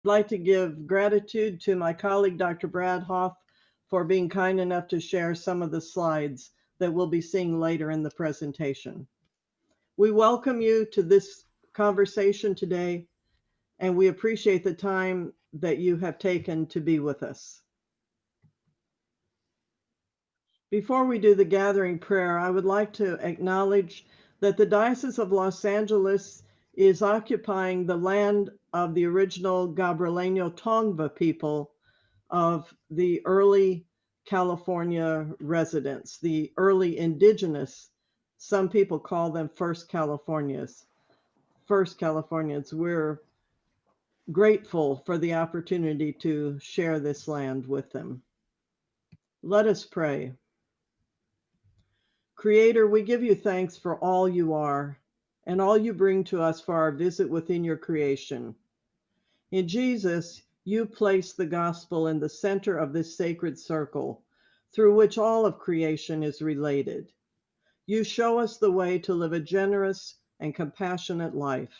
I'd like to give gratitude to my colleague, Dr. Brad Hoff, for being kind enough to share some of the slides that we'll be seeing later in the presentation. We welcome you to this conversation today, and we appreciate the time that you have taken to be with us. Before we do the gathering prayer, I would like to acknowledge that the Diocese of Los Angeles is occupying the land of the original Gabrielino Tongva people of the early California residents, the early indigenous. Some people call them First Californians. We're grateful for the opportunity to share this land with them. Let us pray. Creator, we give you thanks for all you are and all you bring to us for our visit within your creation. In Jesus, you place the gospel in the center of this sacred circle through which all of creation is related. You show us the way to live a generous and compassionate life.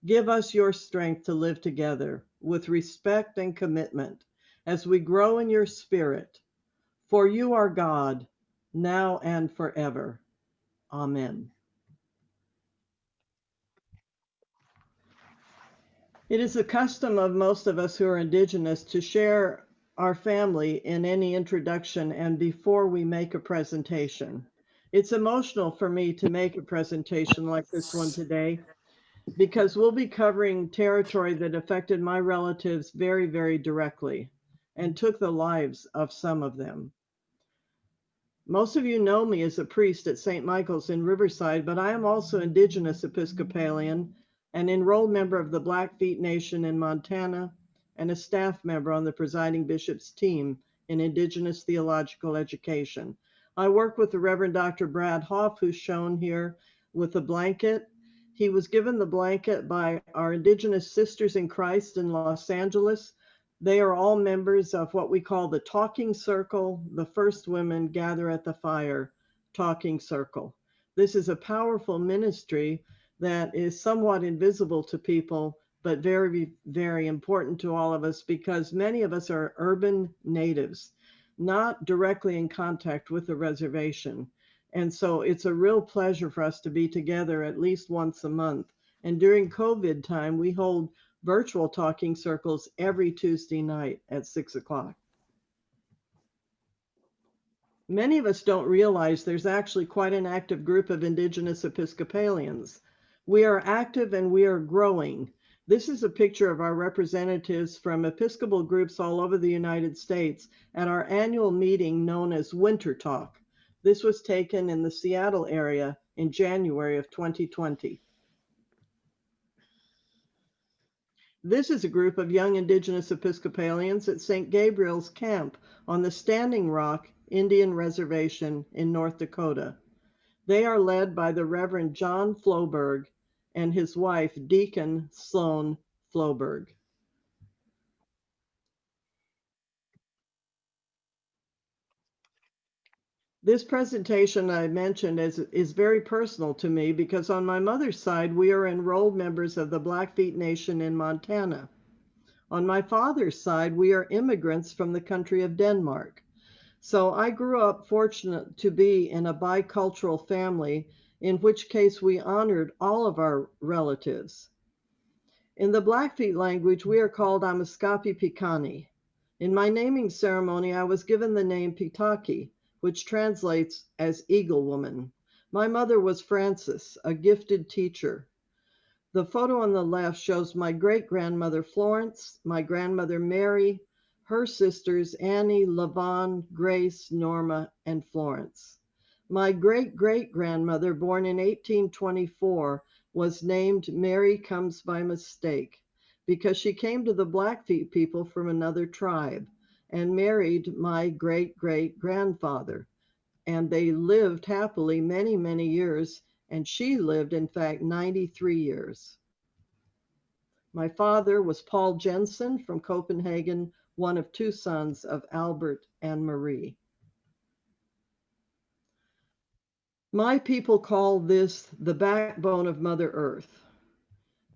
Give us your strength to live together with respect and commitment as we grow in your spirit. For you are God, now and forever. Amen. It is the custom of most of us who are Indigenous to share our family in any introduction and before we make a presentation. It's emotional for me to make a presentation like this one today because we'll be covering territory that affected my relatives very, very directly and took the lives of some of them. Most of you know me as a priest at St. Michael's in Riverside, but I am also Indigenous Episcopalian, an enrolled member of the Blackfeet Nation in Montana, and a staff member on the presiding bishop's team in Indigenous theological education. I work with the Reverend Dr. Brad Hoff, who's shown here with the blanket. He was given the blanket by our Indigenous sisters in Christ in Los Angeles. They are all members of what we call the Talking Circle, the First Women Gather at the Fire Talking Circle. This is a powerful ministry that is somewhat invisible to people, but very, very important to all of us because many of us are urban natives, not directly in contact with the reservation. And so it's a real pleasure for us to be together at least once a month. And during COVID time, we hold virtual talking circles every Tuesday night at 6 o'clock. Many of us don't realize there's actually quite an active group of Indigenous Episcopalians. We are active and we are growing. This is a picture of our representatives from Episcopal groups all over the United States at our annual meeting known as Winter Talk. This was taken in the Seattle area in January of 2020. This is a group of young Indigenous Episcopalians at St. Gabriel's Camp on the Standing Rock Indian Reservation in North Dakota. They are led by the Reverend John Floberg and his wife, Deacon Sloan Floberg. This presentation I mentioned is very personal to me because on my mother's side, we are enrolled members of the Blackfeet Nation in Montana. On my father's side, we are immigrants from the country of Denmark. So I grew up fortunate to be in a bicultural family, in which case we honored all of our relatives. In the Blackfeet language, we are called Amaskapi Pikani. In my naming ceremony, I was given the name Pitaki, which translates as Eagle Woman. My mother was Frances, a gifted teacher. The photo on the left shows my great-grandmother Florence, my grandmother Mary, her sisters Annie, Lavon, Grace, Norma, and Florence. My great-great-grandmother, born in 1824, was named Mary Comes by Mistake because she came to the Blackfeet people from another tribe and married my great-great-grandfather. And they lived happily many, many years, and she lived, in fact, 93 years. My father was Paul Jensen from Copenhagen, one of two sons of Albert and Marie. My people call this the backbone of Mother Earth.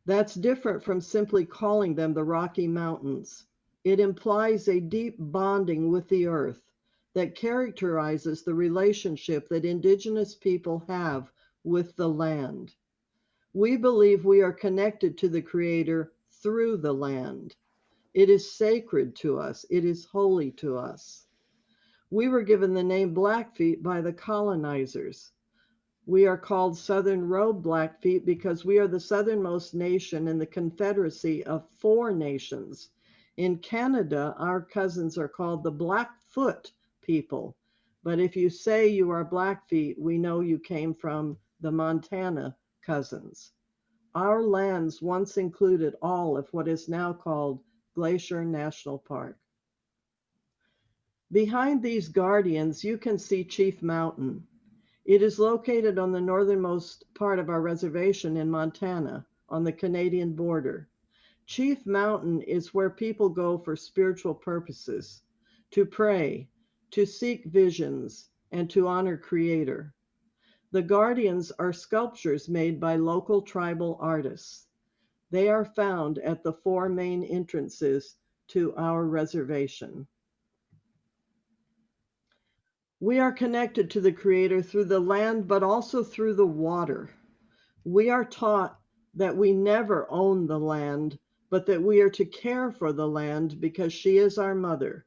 That's different from simply calling them the Rocky Mountains. It implies a deep bonding with the earth that characterizes the relationship that Indigenous people have with the land. We believe we are connected to the Creator through the land. It is sacred to us, it is holy to us. We were given the name Blackfeet by the colonizers. We are called Southern Robe Blackfeet because we are the southernmost nation in the confederacy of 4 nations. In Canada, our cousins are called the Blackfoot people. But if you say you are Blackfeet, we know you came from the Montana cousins. Our lands once included all of what is now called Glacier National Park. Behind these guardians, you can see Chief Mountain. It is located on the northernmost part of our reservation in Montana, on the Canadian border. Chief Mountain is where people go for spiritual purposes, to pray, to seek visions, and to honor Creator. The guardians are sculptures made by local tribal artists. They are found at the 4 main entrances to our reservation. We are connected to the Creator through the land, but also through the water. We are taught that we never own the land, but that we are to care for the land because she is our mother.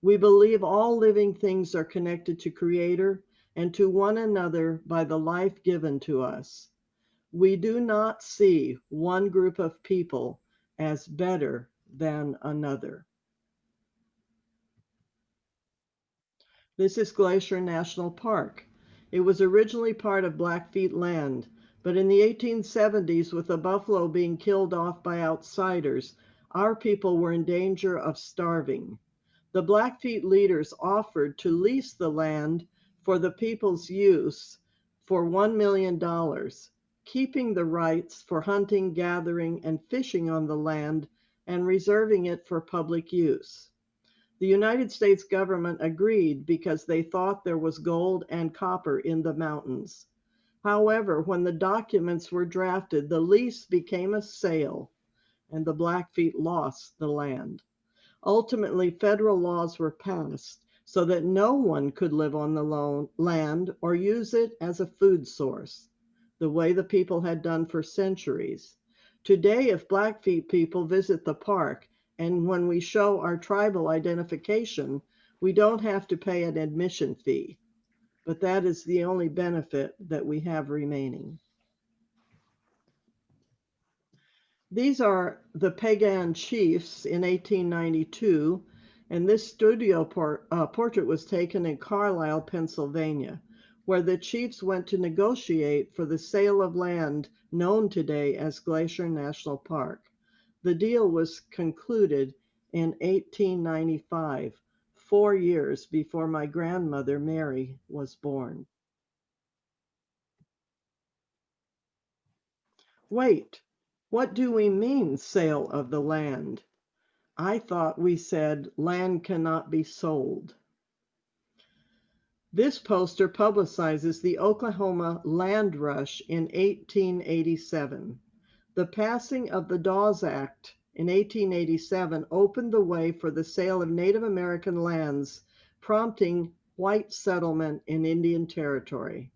We believe all living things are connected to Creator and to one another by the life given to us. We do not see one group of people as better than another. This is Glacier National Park. It was originally part of Blackfeet land, but in the 1870s, with the buffalo being killed off by outsiders, our people were in danger of starving. The Blackfeet leaders offered to lease the land for the people's use for $1 million, keeping the rights for hunting, gathering, and fishing on the land and reserving it for public use. The United States government agreed because they thought there was gold and copper in the mountains. However, when the documents were drafted, the lease became a sale, and the Blackfeet lost the land. Ultimately, federal laws were passed so that no one could live on the land or use it as a food source, the way the people had done for centuries. Today, if Blackfeet people visit the park, and when we show our tribal identification, we don't have to pay an admission fee. But that is the only benefit that we have remaining. These are the Pagan chiefs in 1892, and this studio portrait was taken in Carlisle, Pennsylvania, where the chiefs went to negotiate for the sale of land known today as Glacier National Park. The deal was concluded in 1895, 4 years before my grandmother Mary was born. Wait, what do we mean, sale of the land? I thought we said land cannot be sold. This poster publicizes the Oklahoma land rush in 1887. The passing of the Dawes Act in 1887 opened the way for the sale of Native American lands, prompting white settlement in Indian Territory.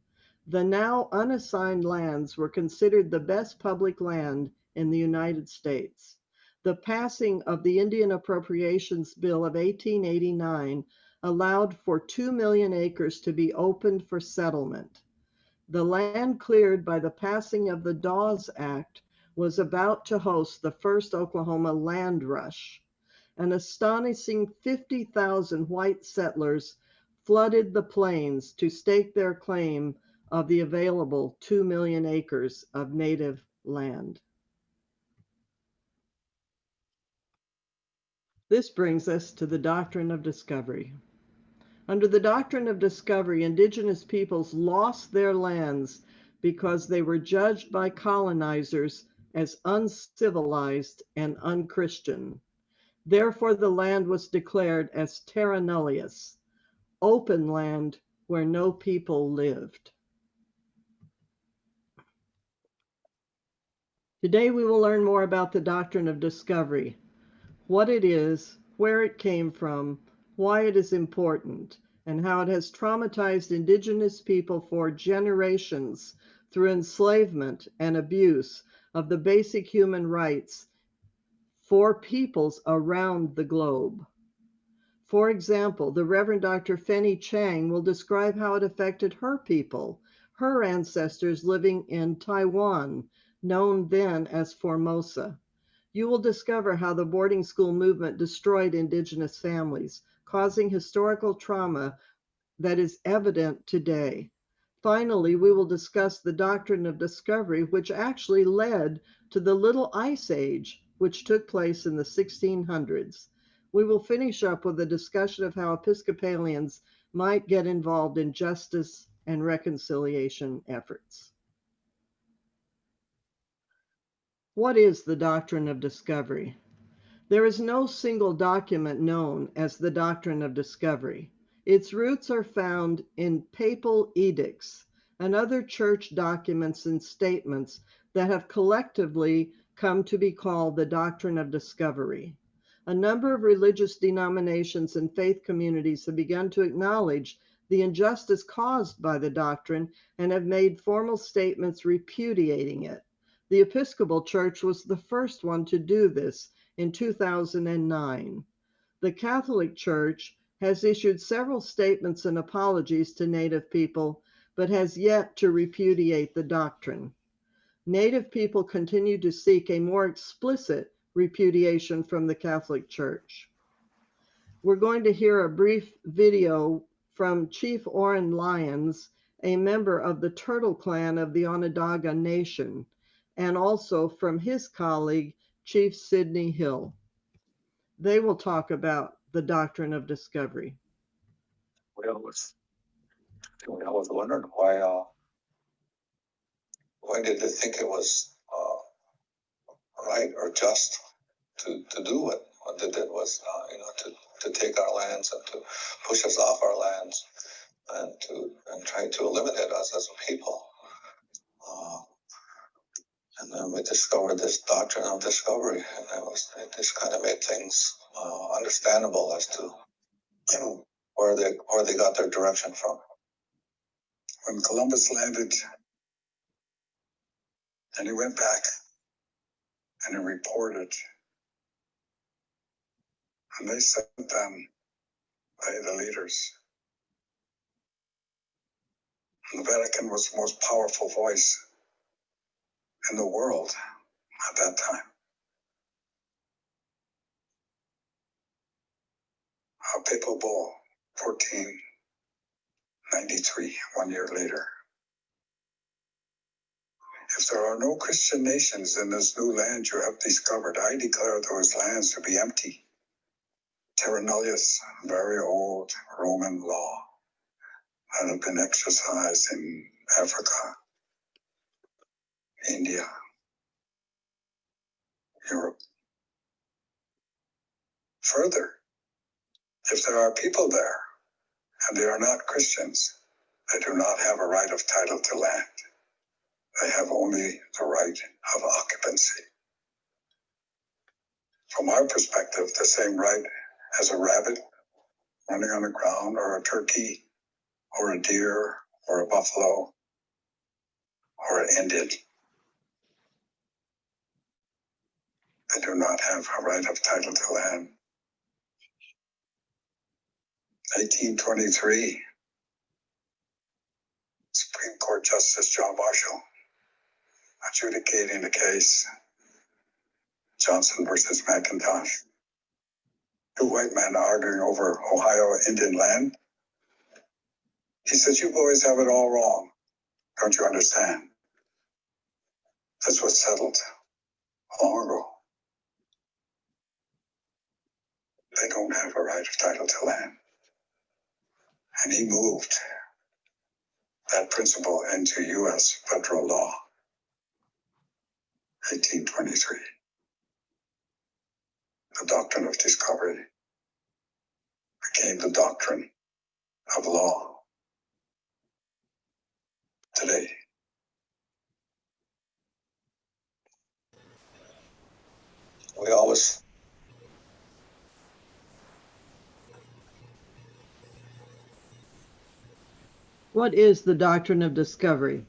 The now unassigned lands were considered the best public land in the United States. The passing of the Indian Appropriations Bill of 1889 allowed for 2 million acres to be opened for settlement. The land cleared by the passing of the Dawes Act was about to host the first Oklahoma land rush. An astonishing 50,000 white settlers flooded the plains to stake their claim of the available 2 million acres of native land. This brings us to the Doctrine of Discovery. Under the Doctrine of Discovery, Indigenous peoples lost their lands because they were judged by colonizers as uncivilized and unchristian. Therefore, the land was declared as terra nullius, open land where no people lived. Today we will learn more about the doctrine of discovery, what it is, where it came from, why it is important, and how it has traumatized Indigenous people for generations through enslavement and abuse of the basic human rights for peoples around the globe. For example, the Reverend Dr. Fennie Chang will describe how it affected her people, her ancestors living in Taiwan, known then as Formosa. You will discover how the boarding school movement destroyed Indigenous families, causing historical trauma that is evident today. Finally, we will discuss the doctrine of discovery, which actually led to the Little Ice Age, which took place in the 1600s. We will finish up with a discussion of how Episcopalians might get involved in justice and reconciliation efforts. What is the doctrine of discovery? There is no single document known as the Doctrine of Discovery. Its roots are found in papal edicts and other church documents and statements that have collectively come to be called the Doctrine of Discovery. A number of religious denominations and faith communities have begun to acknowledge the injustice caused by the doctrine and have made formal statements repudiating it. The Episcopal Church was the first one to do this in 2009. The Catholic Church has issued several statements and apologies to Native people, but has yet to repudiate the doctrine. Native people continue to seek a more explicit repudiation from the Catholic Church. We're going to hear a brief video from Chief Oren Lyons, a member of the Turtle Clan of the Onondaga Nation, and also from his colleague, Chief Sidney Hill. They will talk about the doctrine of discovery. We always wondered why did they think it was right or just to do what they did was to take our lands and to push us off our lands and try to eliminate us as a people. And then we discovered this doctrine of discovery, and it just kind of made things understandable as to where they got their direction from. When Columbus landed, and he went back and he reported, and they sent them the leaders. And the Vatican was the most powerful voice in the world at that time. Papal Bull, 1493, 1 year later. If there are no Christian nations in this new land you have discovered, I declare those lands to be empty. Terra nullius, very old Roman law that had been exercised in Africa, India, Europe. Further, if there are people there and they are not Christians, they do not have a right of title to land. They have only the right of occupancy. From our perspective, the same right as a rabbit running on the ground, or a turkey, or a deer, or a buffalo, or an Indian. They do not have a right of title to land. 1823, Supreme Court Justice John Marshall adjudicating the case, Johnson versus McIntosh. Two white men arguing over Ohio Indian land. He says, you boys have it all wrong. Don't you understand? This was settled long ago. They don't have a right of title to land. And he moved that principle into U.S. federal law, 1823. The doctrine of discovery became the doctrine of law today. We always What is the Doctrine of Discovery?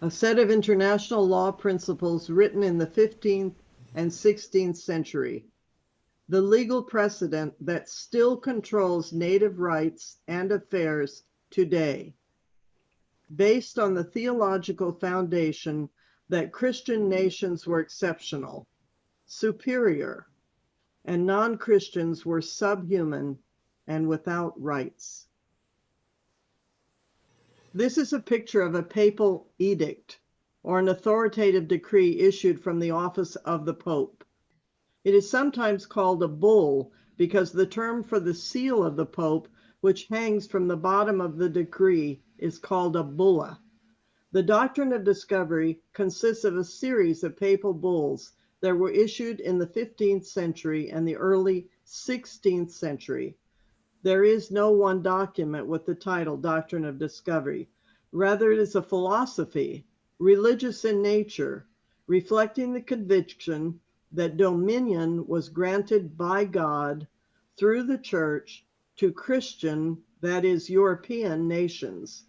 A set of international law principles written in the 15th and 16th century. The legal precedent that still controls native rights and affairs today. Based on the theological foundation that Christian nations were exceptional, superior, and non-Christians were subhuman and without rights. This is a picture of a papal edict or an authoritative decree issued from the office of the Pope. It is sometimes called a bull because the term for the seal of the Pope, which hangs from the bottom of the decree, is called a bulla. The Doctrine of Discovery consists of a series of papal bulls that were issued in the 15th century and the early 16th century. There is no one document with the title Doctrine of Discovery. Rather, it is a philosophy, religious in nature, reflecting the conviction that dominion was granted by God through the Church to Christian, that is, European nations,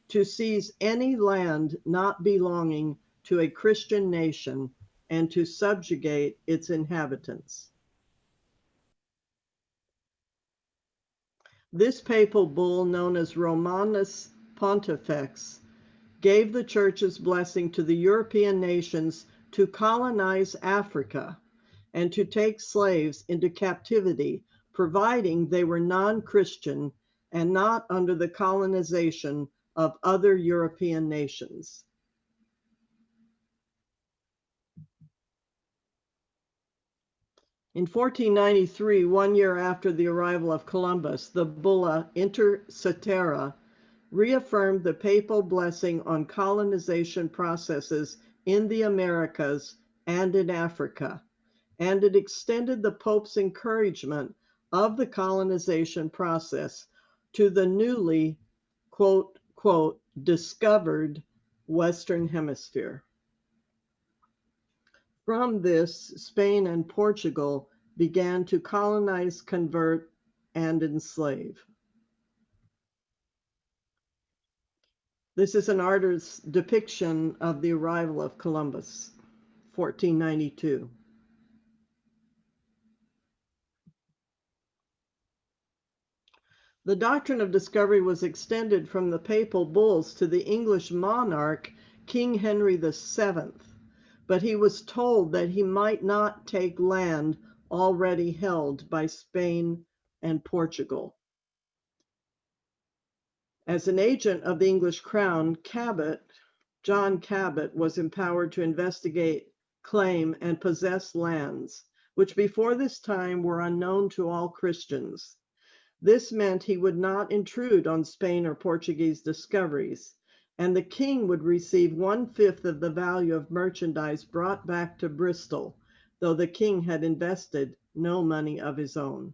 to seize any land not belonging to a Christian nation and to subjugate its inhabitants. This papal bull, known as Romanus Pontifex, gave the Church's blessing to the European nations to colonize Africa and to take slaves into captivity, providing they were non-Christian and not under the colonization of other European nations. In 1493, 1 year after the arrival of Columbus, the bulla Inter Cetera reaffirmed the papal blessing on colonization processes in the Americas and in Africa, and it extended the Pope's encouragement of the colonization process to the newly, quote, quote, discovered Western Hemisphere. From this, Spain and Portugal began to colonize, convert, and enslave. This is an artist's depiction of the arrival of Columbus, 1492. The doctrine of discovery was extended from the papal bulls to the English monarch, King Henry VII, but he was told that he might not take land already held by Spain and Portugal. As an agent of the English crown, John Cabot, was empowered to investigate, claim, and possess lands, which before this time were unknown to all Christians. This meant he would not intrude on Spain or Portuguese discoveries, and the king would receive 1/5 of the value of merchandise brought back to Bristol, though the king had invested no money of his own.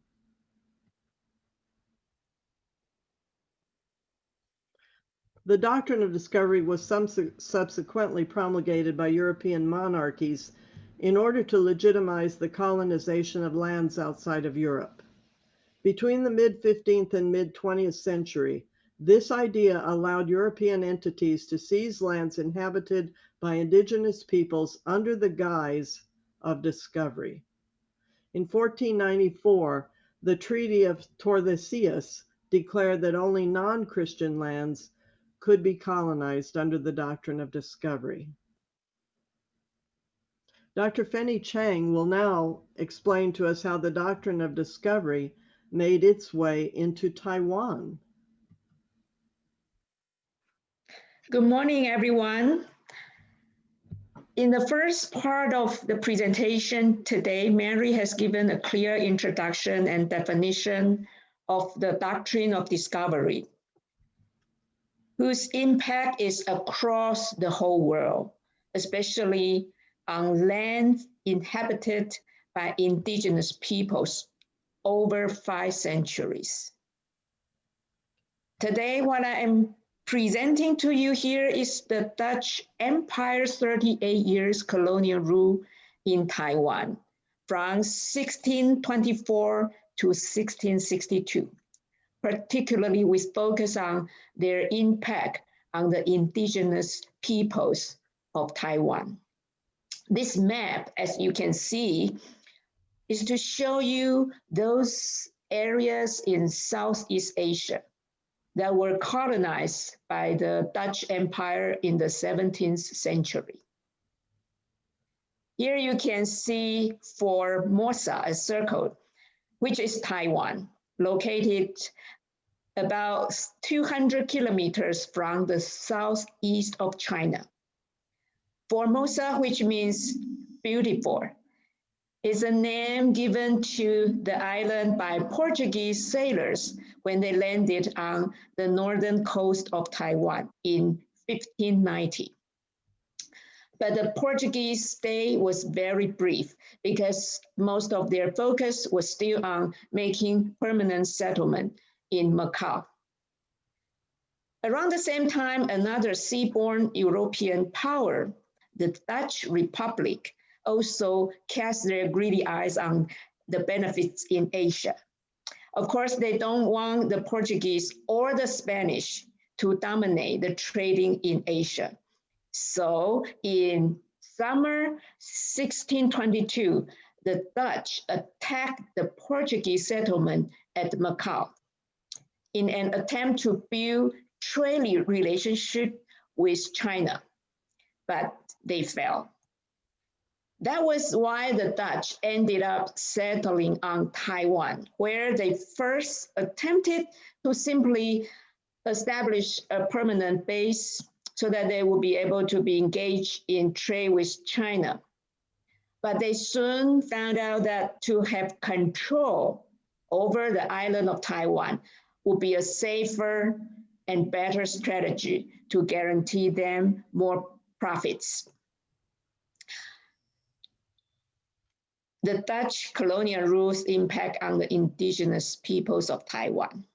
The doctrine of discovery was subsequently promulgated by European monarchies in order to legitimize the colonization of lands outside of Europe. Between the mid-15th and mid-20th century, this idea allowed European entities to seize lands inhabited by indigenous peoples under the guise of discovery. In 1494, the Treaty of Tordesillas declared that only non-Christian lands could be colonized under the doctrine of discovery. Dr. Fennie Chang will now explain to us how the doctrine of discovery made its way into Taiwan. Good morning, everyone. In the first part of the presentation today, Mary has given a clear introduction and definition of the doctrine of discovery, whose impact is across the whole world, especially on lands inhabited by indigenous peoples over 5 centuries. Today, what I am presenting to you here is the Dutch Empire's 38 years colonial rule in Taiwan, from 1624 to 1662, particularly with focus on their impact on the indigenous peoples of Taiwan. This map, as you can see, is to show you those areas in Southeast Asia that were colonized by the Dutch Empire in the 17th century. Here you can see Formosa, a circle, which is Taiwan, located about 200 kilometers from the southeast of China. Formosa, which means beautiful, is a name given to the island by Portuguese sailors when they landed on the northern coast of Taiwan in 1590. But the Portuguese stay was very brief because most of their focus was still on making permanent settlement in Macau. Around the same time, another seaborne European power, the Dutch Republic, also cast their greedy eyes on the benefits in Asia. Of course, they don't want the Portuguese or the Spanish to dominate the trading in Asia. So in summer 1622, the Dutch attacked the Portuguese settlement at Macau in an attempt to build trade relationship with China, but they failed. That was why the Dutch ended up settling on Taiwan, where they first attempted to simply establish a permanent base so that they would be able to be engaged in trade with China. But they soon found out that to have control over the island of Taiwan would be a safer and better strategy to guarantee them more profits. The Dutch colonial rule's impact on the indigenous peoples of Taiwan.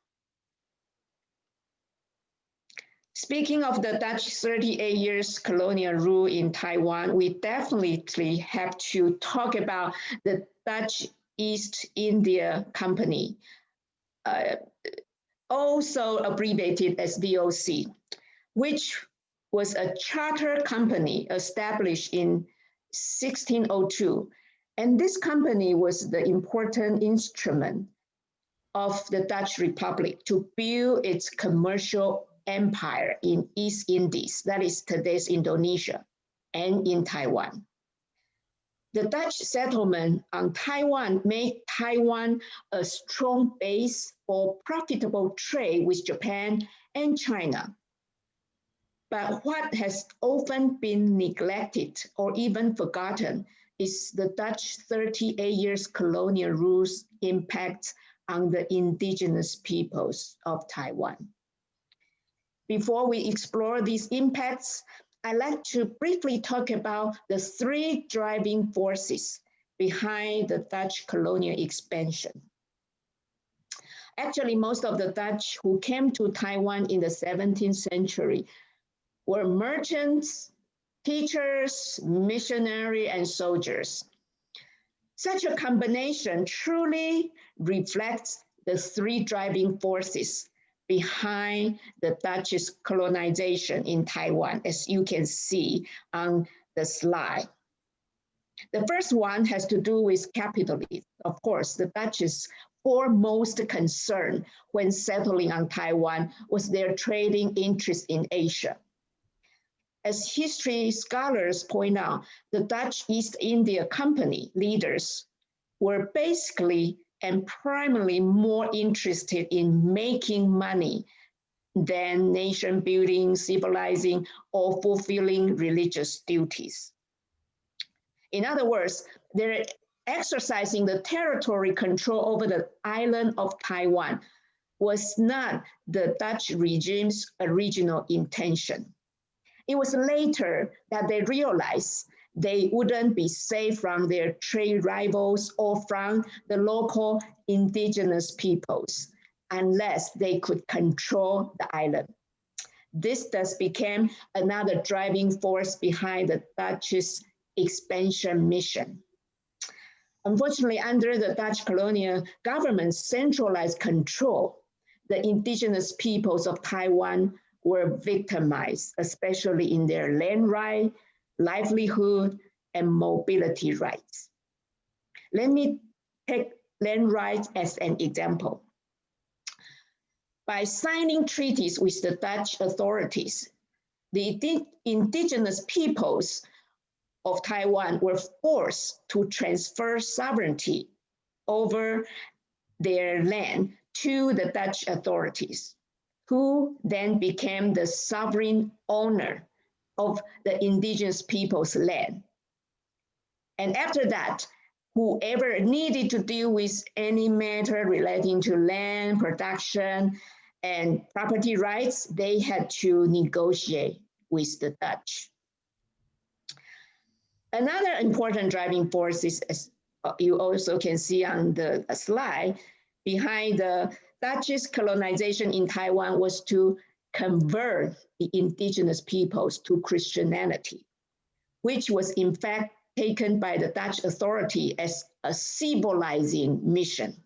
Speaking of the Dutch 38 years colonial rule in Taiwan, we definitely have to talk about the Dutch East India Company, also abbreviated as DOC, which was a charter company established in 1602. And this company was the important instrument of the Dutch Republic to build its commercial empire in East Indies, that is today's Indonesia, and in Taiwan. The Dutch settlement on Taiwan made Taiwan a strong base for profitable trade with Japan and China. But what has often been neglected or even forgotten is the Dutch 38 years colonial rule's impact on the indigenous peoples of Taiwan. Before we explore these impacts, I'd like to briefly talk about the three driving forces behind the Dutch colonial expansion. Actually, most of the Dutch who came to Taiwan in the 17th century were merchants, teachers, missionaries, and soldiers. Such a combination truly reflects the three driving forces behind the Dutch's colonization in Taiwan, as you can see on the slide. The first one has to do with capitalism. Of course, the Dutch's foremost concern when settling on Taiwan was their trading interest in Asia. As history scholars point out, the Dutch East India Company leaders were basically and primarily more interested in making money than nation building, civilizing, or fulfilling religious duties. In other words, they're exercising the territory control over the island of Taiwan was not the Dutch regime's original intention. It was later that they realized they wouldn't be safe from their trade rivals or from the local indigenous peoples unless they could control the island. This thus became another driving force behind the Dutch's expansion mission. Unfortunately, under the Dutch colonial government's centralized control, the indigenous peoples of Taiwan were victimized, especially in their land right, livelihood, and mobility rights. Let me take land rights as an example. By signing treaties with the Dutch authorities, the indigenous peoples of Taiwan were forced to transfer sovereignty over their land to the Dutch authorities, who then became the sovereign owner of the indigenous people's land. And after that, whoever needed to deal with any matter relating to land, production, and property rights, they had to negotiate with the Dutch. Another important driving force is, as you also can see on the slide, behind the Dutch's colonization in Taiwan was to convert the indigenous peoples to Christianity, which was in fact taken by the Dutch authority as a civilizing mission.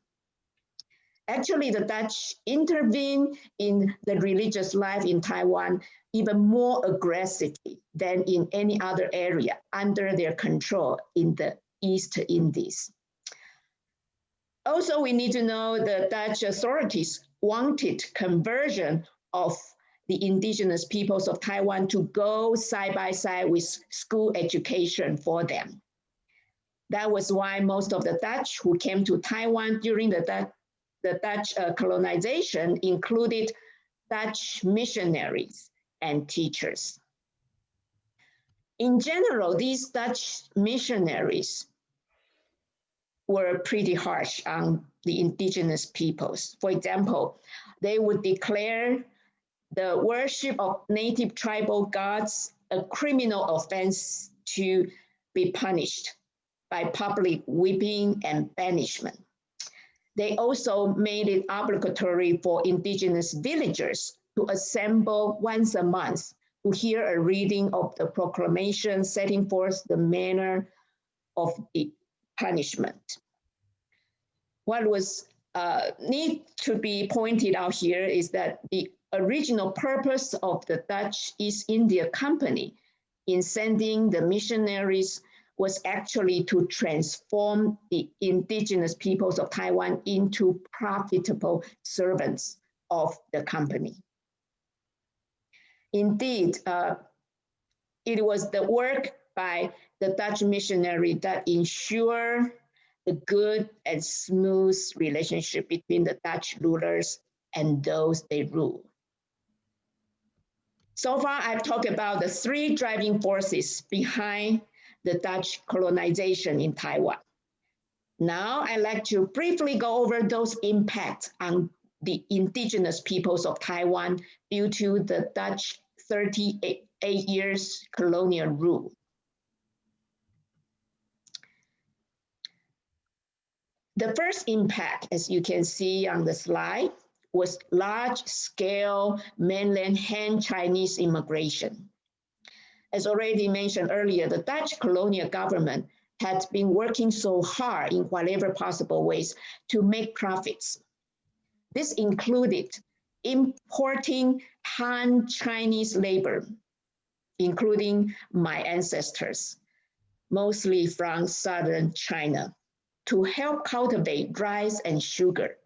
Actually, the Dutch intervened in the religious life in Taiwan even more aggressively than in any other area under their control in the East Indies. Also, we need to know the Dutch authorities wanted conversion of the indigenous peoples of Taiwan to go side by side with school education for them. That was why most of the Dutch who came to Taiwan during the Dutch colonization included Dutch missionaries and teachers. In general, these Dutch missionaries were pretty harsh on the indigenous peoples. For example, they would declare the worship of native tribal gods a criminal offense to be punished by public whipping and banishment. They also made it obligatory for indigenous villagers to assemble once a month to hear a reading of the proclamation setting forth the manner of the punishment. What was need to be pointed out here is that the original purpose of the Dutch East India Company in sending the missionaries was actually to transform the indigenous peoples of Taiwan into profitable servants of the company. Indeed, it was the work by the Dutch missionary that ensured the good and smooth relationship between the Dutch rulers and those they rule. So far, I've talked about the three driving forces behind the Dutch colonization in Taiwan. Now, I'd like to briefly go over those impacts on the indigenous peoples of Taiwan due to the Dutch 38 years colonial rule. The first impact, as you can see on the slide, was large-scale mainland Han Chinese immigration. As already mentioned earlier, the Dutch colonial government had been working so hard in whatever possible ways to make profits. This included importing Han Chinese labor, including my ancestors, mostly from southern China, to help cultivate rice and sugar,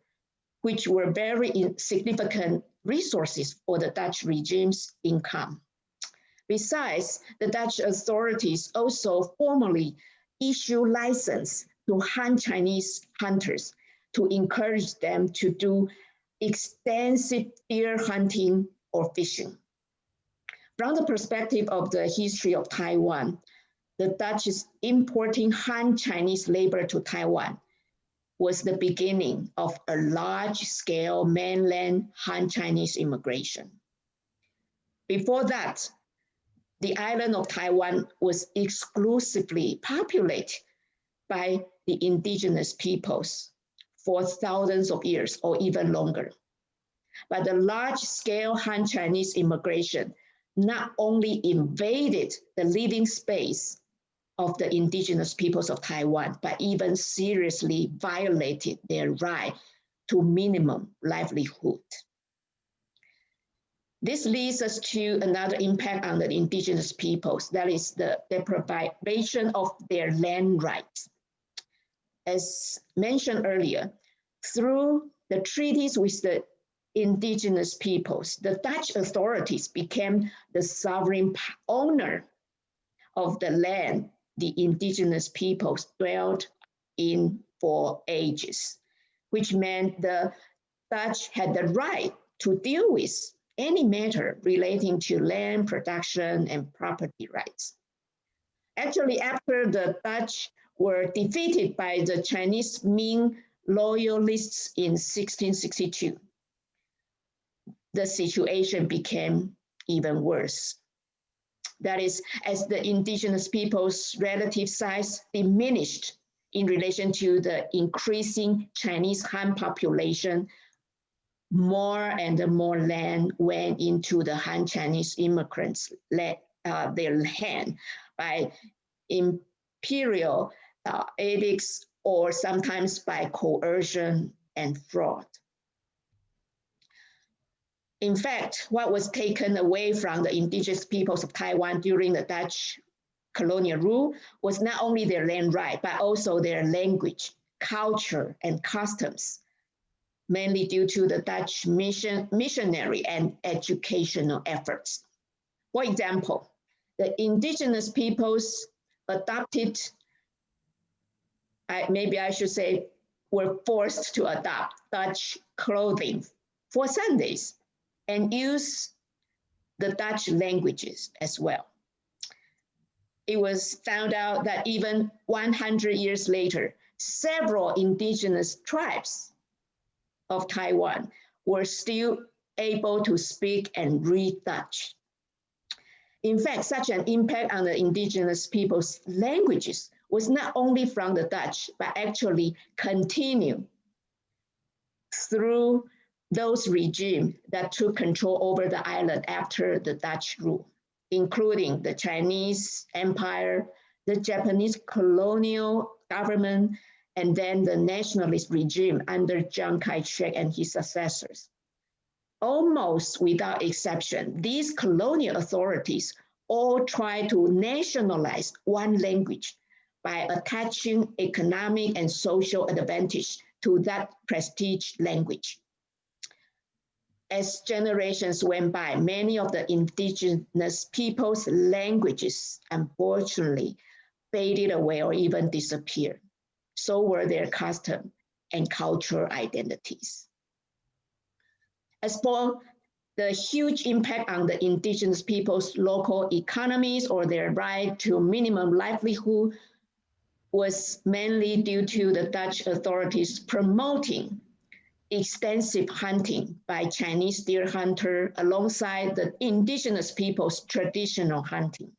which were very significant resources for the Dutch regime's income. Besides, the Dutch authorities also formally issued license to Han Chinese hunters to encourage them to do extensive deer hunting or fishing. From the perspective of the history of Taiwan, the Dutch importing Han Chinese labor to Taiwan was the beginning of a large-scale mainland Han Chinese immigration. Before that, the island of Taiwan was exclusively populated by the indigenous peoples for thousands of years or even longer. But the large-scale Han Chinese immigration not only invaded the living space of the indigenous peoples of Taiwan, but even seriously violated their right to minimum livelihood. This leads us to another impact on the indigenous peoples, that is the deprivation of their land rights. As mentioned earlier, through the treaties with the indigenous peoples, the Dutch authorities became the sovereign owner of the land the indigenous peoples dwelt in for ages, which meant the Dutch had the right to deal with any matter relating to land production and property rights. Actually, after the Dutch were defeated by the Chinese Ming loyalists in 1662, the situation became even worse. That is, as the indigenous people's relative size diminished in relation to the increasing Chinese Han population, more and more land went into the Han Chinese immigrants' their hand by imperial edicts or sometimes by coercion and fraud. In fact, what was taken away from the indigenous peoples of Taiwan during the Dutch colonial rule was not only their land right, but also their language, culture, and customs, mainly due to the Dutch missionary and educational efforts. For example, the indigenous peoples adopted, maybe I should say, were forced to adopt Dutch clothing for Sundays and use the Dutch languages as well. It was found out that even 100 years later, several indigenous tribes of Taiwan were still able to speak and read Dutch. In fact, such an impact on the indigenous people's languages was not only from the Dutch, but actually continued through those regimes that took control over the island after the Dutch rule, including the Chinese Empire, the Japanese colonial government, and then the nationalist regime under Chiang Kai-shek and his successors. Almost without exception, these colonial authorities all tried to nationalize one language by attaching economic and social advantage to that prestige language. As generations went by, many of the indigenous people's languages unfortunately faded away or even disappeared. So were their customs and cultural identities. As for the huge impact on the indigenous people's local economies or their right to minimum livelihood was mainly due to the Dutch authorities promoting extensive hunting by Chinese deer hunter alongside the indigenous people's traditional hunting.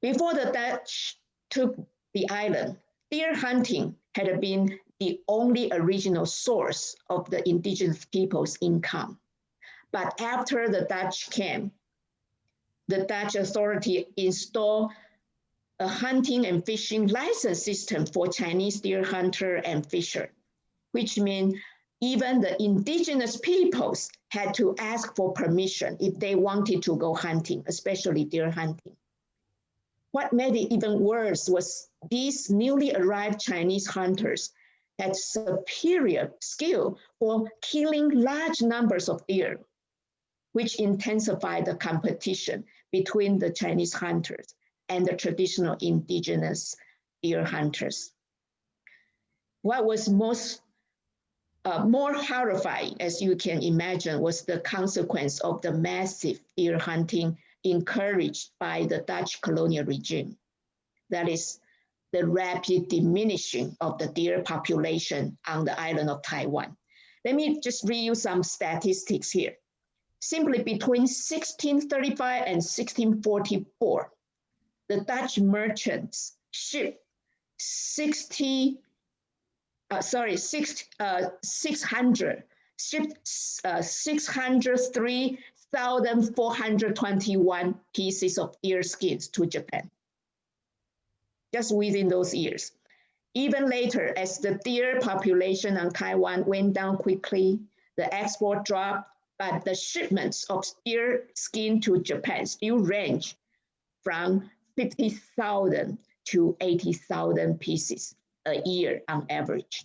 Before the Dutch took the island, deer hunting had been the only original source of the indigenous people's income. But after the Dutch came, the Dutch authority installed a hunting and fishing license system for Chinese deer hunter and fisher, which means even the indigenous peoples had to ask for permission if they wanted to go hunting, especially deer hunting. What made it even worse was these newly arrived Chinese hunters had superior skill for killing large numbers of deer, which intensified the competition between the Chinese hunters and the traditional indigenous deer hunters. What was more horrifying, as you can imagine, was the consequence of the massive deer hunting encouraged by the Dutch colonial regime. That is the rapid diminishing of the deer population on the island of Taiwan. Let me just read you some statistics here. Simply between 1635 and 1644, the Dutch merchants shipped 603,421 pieces of deer skins to Japan. just within those years. Even later, as the deer population on Taiwan went down quickly, the export dropped, but the shipments of deer skin to Japan still range from 50,000 to 80,000 pieces a year on average.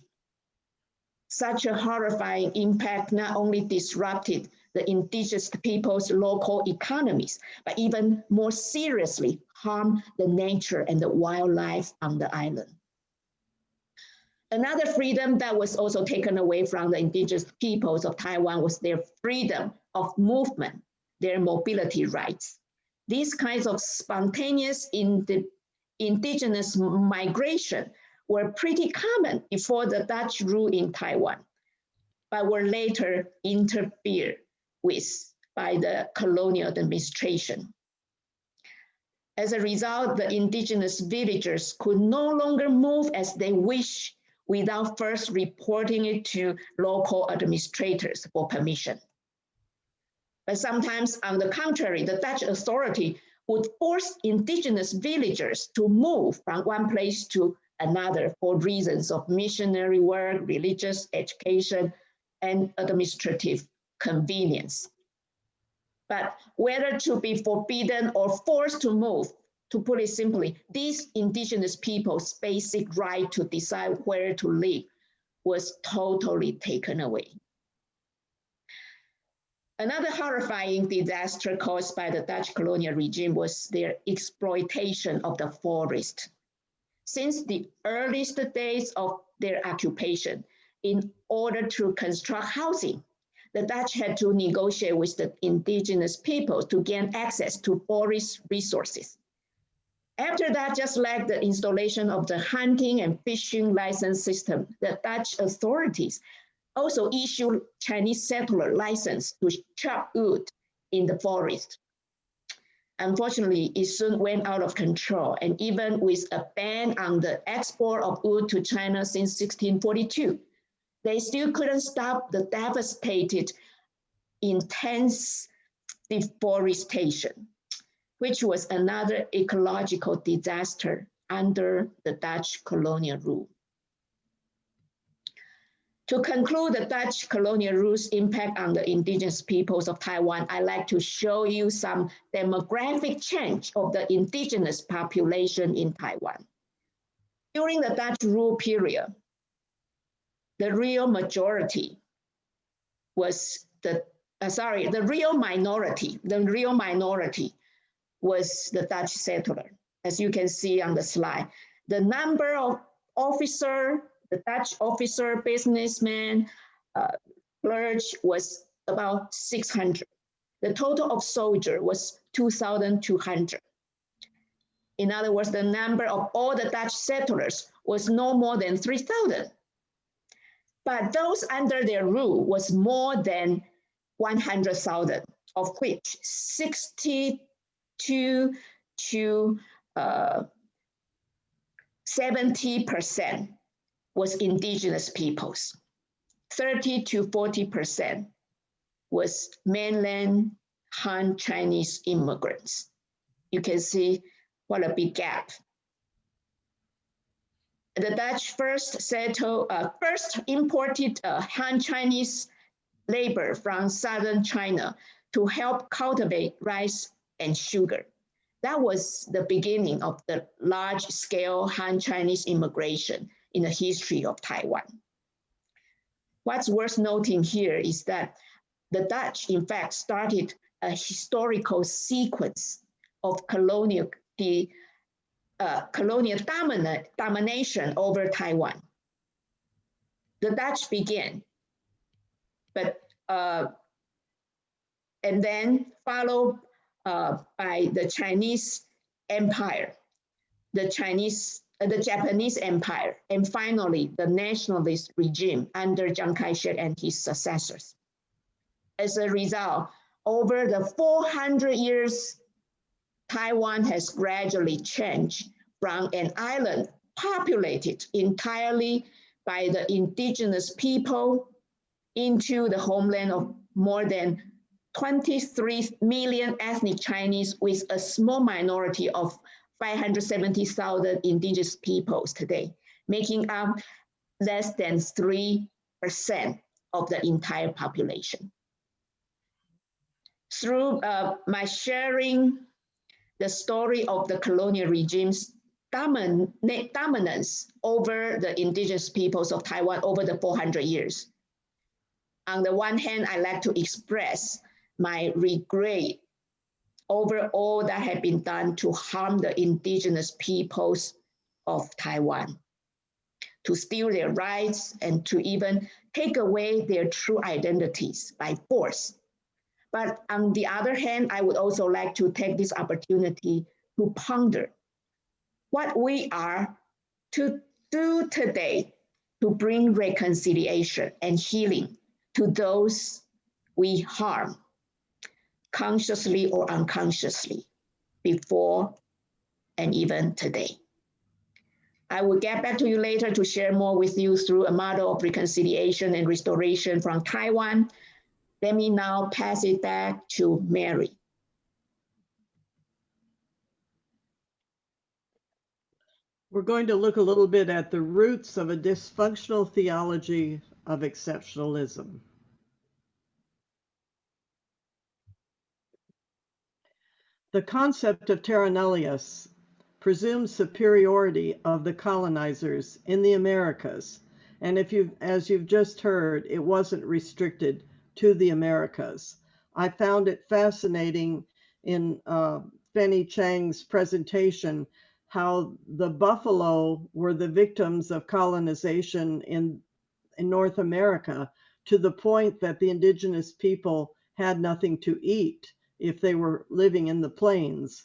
Such a horrifying impact not only disrupted the indigenous people's local economies, but even more seriously harmed the nature and the wildlife on the island. Another freedom that was also taken away from the indigenous peoples of Taiwan was their freedom of movement, their mobility rights. These kinds of spontaneous indigenous migration were pretty common before the Dutch rule in Taiwan, but were later interfered with by the colonial administration. As a result, the indigenous villagers could no longer move as they wish without first reporting it to local administrators for permission. But sometimes, on the contrary, the Dutch authority would force indigenous villagers to move from one place to another for reasons of missionary work, religious education, and administrative convenience. But whether to be forbidden or forced to move, to put it simply, these indigenous people's basic right to decide where to live was totally taken away. Another horrifying disaster caused by the Dutch colonial regime was their exploitation of the forest. Since the earliest days of their occupation, in order to construct housing, the Dutch had to negotiate with the indigenous people to gain access to forest resources. After that, just like the installation of the hunting and fishing license system, the Dutch authorities also issued Chinese settler license to chop wood in the forest. Unfortunately, it soon went out of control, and even with a ban on the export of wood to China since 1642, they still couldn't stop the devastated, intense deforestation, which was another ecological disaster under the Dutch colonial rule. To conclude the Dutch colonial rule's impact on the indigenous peoples of Taiwan, I'd like to show you some demographic change of the indigenous population in Taiwan. During the Dutch rule period, the real minority was the Dutch settler, as you can see on the slide. The number of the Dutch officer, businessman, clergy was about 600. The total of soldiers was 2,200. In other words, the number of all the Dutch settlers was no more than 3,000. But those under their rule was more than 100,000, of which 62 to 70% was indigenous peoples. 30 to 40% was mainland Han Chinese immigrants. You can see what a big gap. The Dutch first imported Han Chinese labor from southern China to help cultivate rice and sugar. That was the beginning of the large-scale Han Chinese immigration in the history of Taiwan. What's worth noting here is that the Dutch, in fact, started a historical sequence of colonial domination over Taiwan. The Dutch began, and then followed by the Chinese Empire, the Japanese Empire, and finally the nationalist regime under Chiang Kai-shek and his successors. As a result, over the 400 years, Taiwan has gradually changed from an island populated entirely by the indigenous people into the homeland of more than 23 million ethnic Chinese with a small minority of 570,000 indigenous peoples today, making up less than 3% of the entire population. Through my sharing the story of the colonial regime's dominance over the indigenous peoples of Taiwan over the 400 years. On the one hand, I like to express my regret over all that had been done to harm the indigenous peoples of Taiwan, to steal their rights and to even take away their true identities by force. But on the other hand, I would also like to take this opportunity to ponder what we are to do today to bring reconciliation and healing to those we harm, consciously or unconsciously, before and even today. I will get back to you later to share more with you through a model of reconciliation and restoration from Taiwan. Let me now pass it back to Mary. We're going to look a little bit at the roots of a dysfunctional theology of exceptionalism. The concept of terra nullius presumes superiority of the colonizers in the Americas. And as you've just heard, it wasn't restricted to the Americas. I found it fascinating in Fennie Chang's presentation how the buffalo were the victims of colonization in North America, to the point that the indigenous people had nothing to eat if they were living in the plains.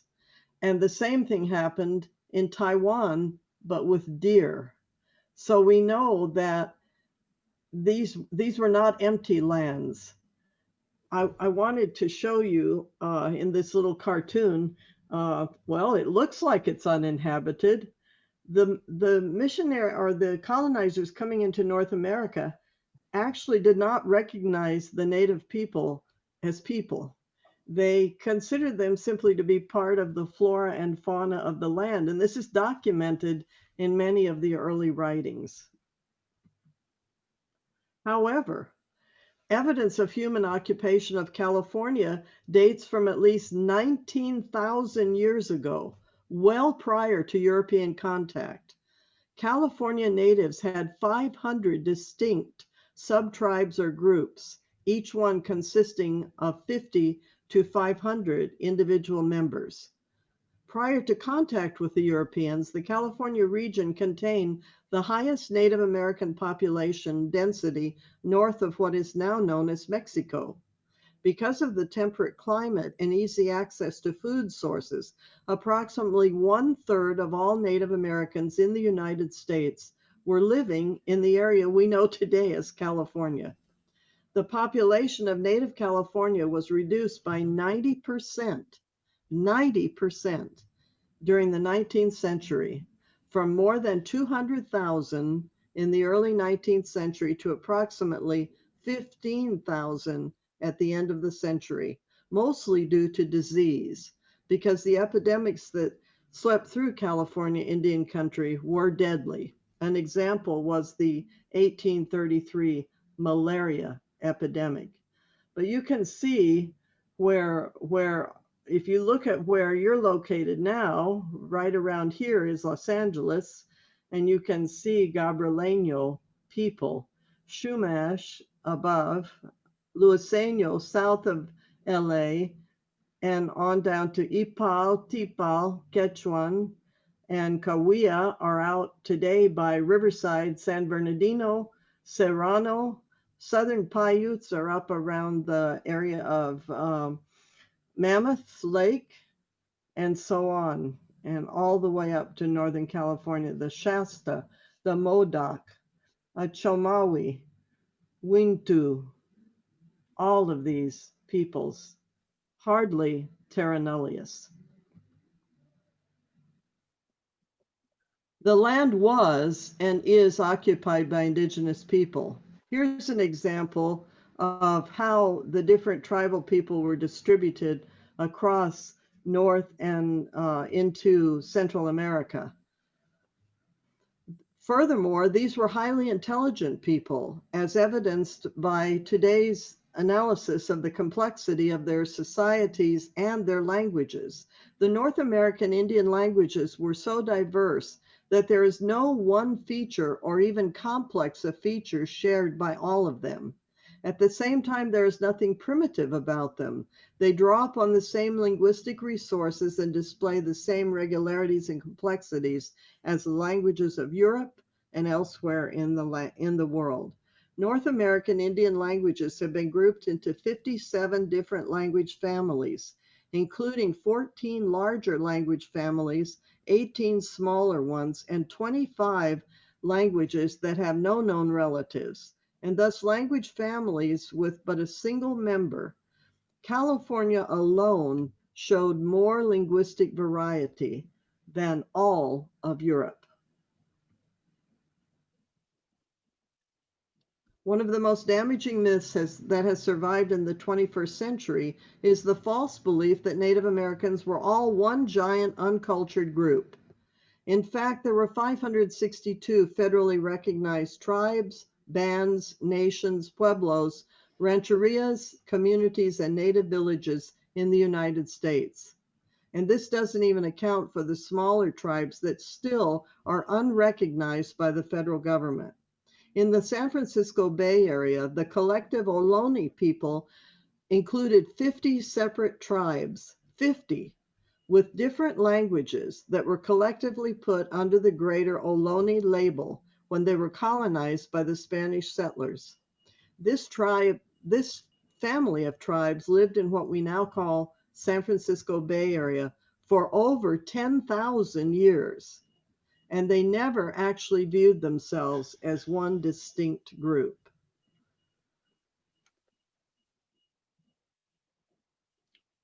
And the same thing happened in Taiwan, but with deer. So we know that these were not empty lands. I wanted to show you in this little cartoon, well, it looks like it's uninhabited. The missionary or the colonizers coming into North America actually did not recognize the native people as people. They considered them simply to be part of the flora and fauna of the land. And this is documented in many of the early writings. However, evidence of human occupation of California dates from at least 19,000 years ago, well prior to European contact. California natives had 500 distinct subtribes or groups, each one consisting of 50 to 500 individual members. Prior to contact with the Europeans, the California region contained the highest Native American population density north of what is now known as Mexico. Because of the temperate climate and easy access to food sources, approximately 1/3 of all Native Americans in the United States were living in the area we know today as California. The population of Native California was reduced by 90% during the 19th century, from more than 200,000 in the early 19th century to approximately 15,000 at the end of the century, mostly due to disease, because the epidemics that swept through California Indian country were deadly. An example was the 1833 malaria epidemic. But you can see where if you look at where you're located now, right around here is Los Angeles, and you can see Gabrieleño people, Chumash above, Luiseño south of LA, and on down to Ipal, Tipal, Quechuan, and Cahuilla are out today by Riverside, San Bernardino, Serrano. Southern Paiutes are up around the area of Mammoth Lake, and so on, and all the way up to Northern California, the Shasta, the Modoc, Chomawi, Wintu, all of these peoples, hardly terra nullius. The land was and is occupied by indigenous people. Here's an example of how the different tribal people were distributed across north and into Central America. Furthermore, these were highly intelligent people, as evidenced by today's analysis of the complexity of their societies and their languages. The North American Indian languages were so diverse that there is no one feature or even complex of features shared by all of them. At the same time, there is nothing primitive about them. They draw upon the same linguistic resources and display the same regularities and complexities as the languages of Europe and elsewhere in the world. North American Indian languages have been grouped into 57 different language families, including 14 larger language families, 18 smaller ones, and 25 languages that have no known relatives, and thus language families with but a single member. California alone showed more linguistic variety than all of Europe. One of the most damaging myths that has survived in the 21st century is the false belief that Native Americans were all one giant uncultured group. In fact, there were 562 federally recognized tribes, bands, nations, pueblos, rancherias, communities, and native villages in the United States. And this doesn't even account for the smaller tribes that still are unrecognized by the federal government. In the San Francisco Bay Area, the collective Ohlone people included 50 separate tribes, 50, with different languages that were collectively put under the greater Ohlone label when they were colonized by the Spanish settlers. This family of tribes lived in what we now call San Francisco Bay Area for over 10,000 years. And they never actually viewed themselves as one distinct group.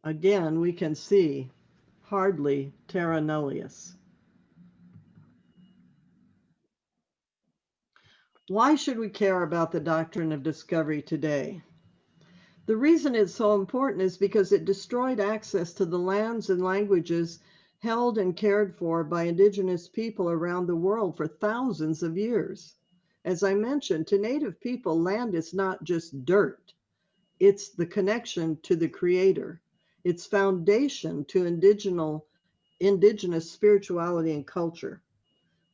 Again, we can see hardly terra nullius. Why should we care about the doctrine of discovery today? The reason it's so important is because it destroyed access to the lands and languages held and cared for by Indigenous people around the world for thousands of years. As I mentioned, to Native people, land is not just dirt. It's the connection to the Creator. It's foundation to indigenous spirituality and culture.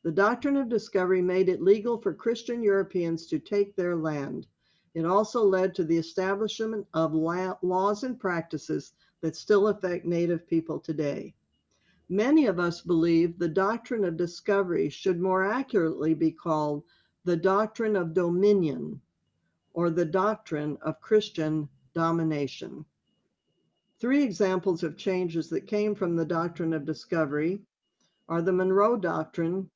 The doctrine of discovery made it legal for Christian Europeans to take their land. It also led to the establishment of laws and practices that still affect Native people today. Many of us believe the doctrine of discovery should more accurately be called the doctrine of dominion, or the doctrine of Christian domination. 3 examples of changes that came from the doctrine of discovery are the Monroe Doctrine,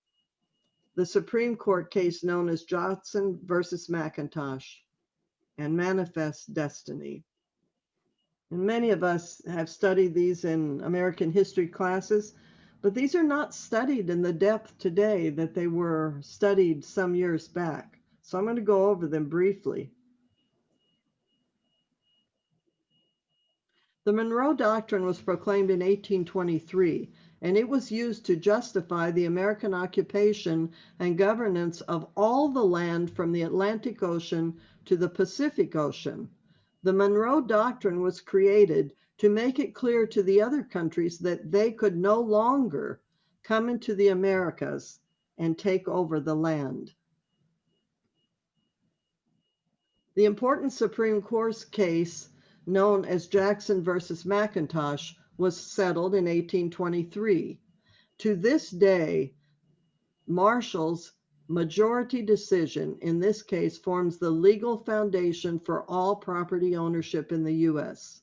the Supreme Court case known as Johnson versus McIntosh, and Manifest Destiny. And many of us have studied these in American history classes, but these are not studied in the depth today that they were studied some years back. So I'm going to go over them briefly. The Monroe Doctrine was proclaimed in 1823, and it was used to justify the American occupation and governance of all the land from the Atlantic Ocean to the Pacific Ocean. The Monroe Doctrine was created to make it clear to the other countries that they could no longer come into the Americas and take over the land. The important Supreme Court case known as Jackson versus McIntosh was settled in 1823. To this day, Marshall's majority decision in this case forms the legal foundation for all property ownership in the U.S.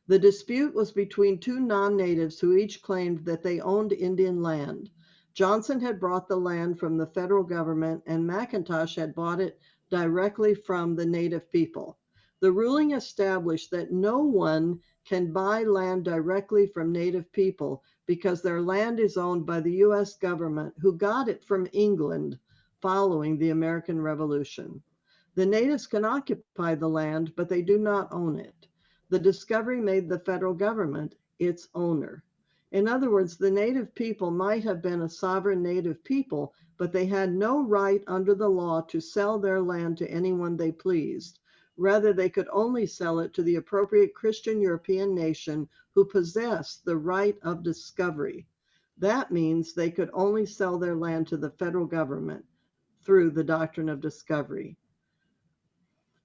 The dispute was between 2 non-natives who each claimed that they owned Indian land. Johnson had bought the land from the federal government, and McIntosh had bought it directly from the native people. The ruling established that no one can buy land directly from native people because their land is owned by the U.S. government, who got it from England following the American Revolution. The natives can occupy the land, but they do not own it. The discovery made the federal government its owner. In other words, the native people might have been a sovereign native people, but they had no right under the law to sell their land to anyone they pleased. Rather, they could only sell it to the appropriate Christian European nation who possessed the right of discovery. That means they could only sell their land to the federal government through the Doctrine of Discovery.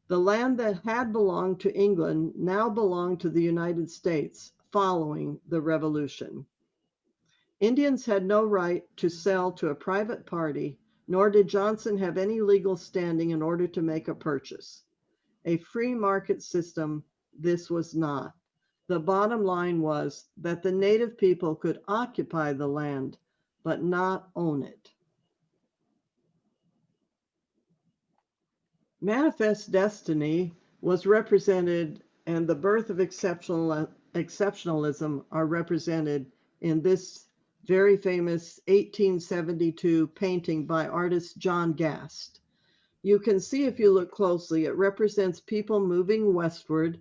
The land that had belonged to England now belonged to the United States following the Revolution. Indians had no right to sell to a private party, nor did Johnson have any legal standing in order to make a purchase. A free market system, this was not. The bottom line was that the native people could occupy the land, but not own it. Manifest destiny was represented, and the birth of exceptionalism are represented in this very famous 1872 painting by artist John Gast. You can see if you look closely, it represents people moving westward,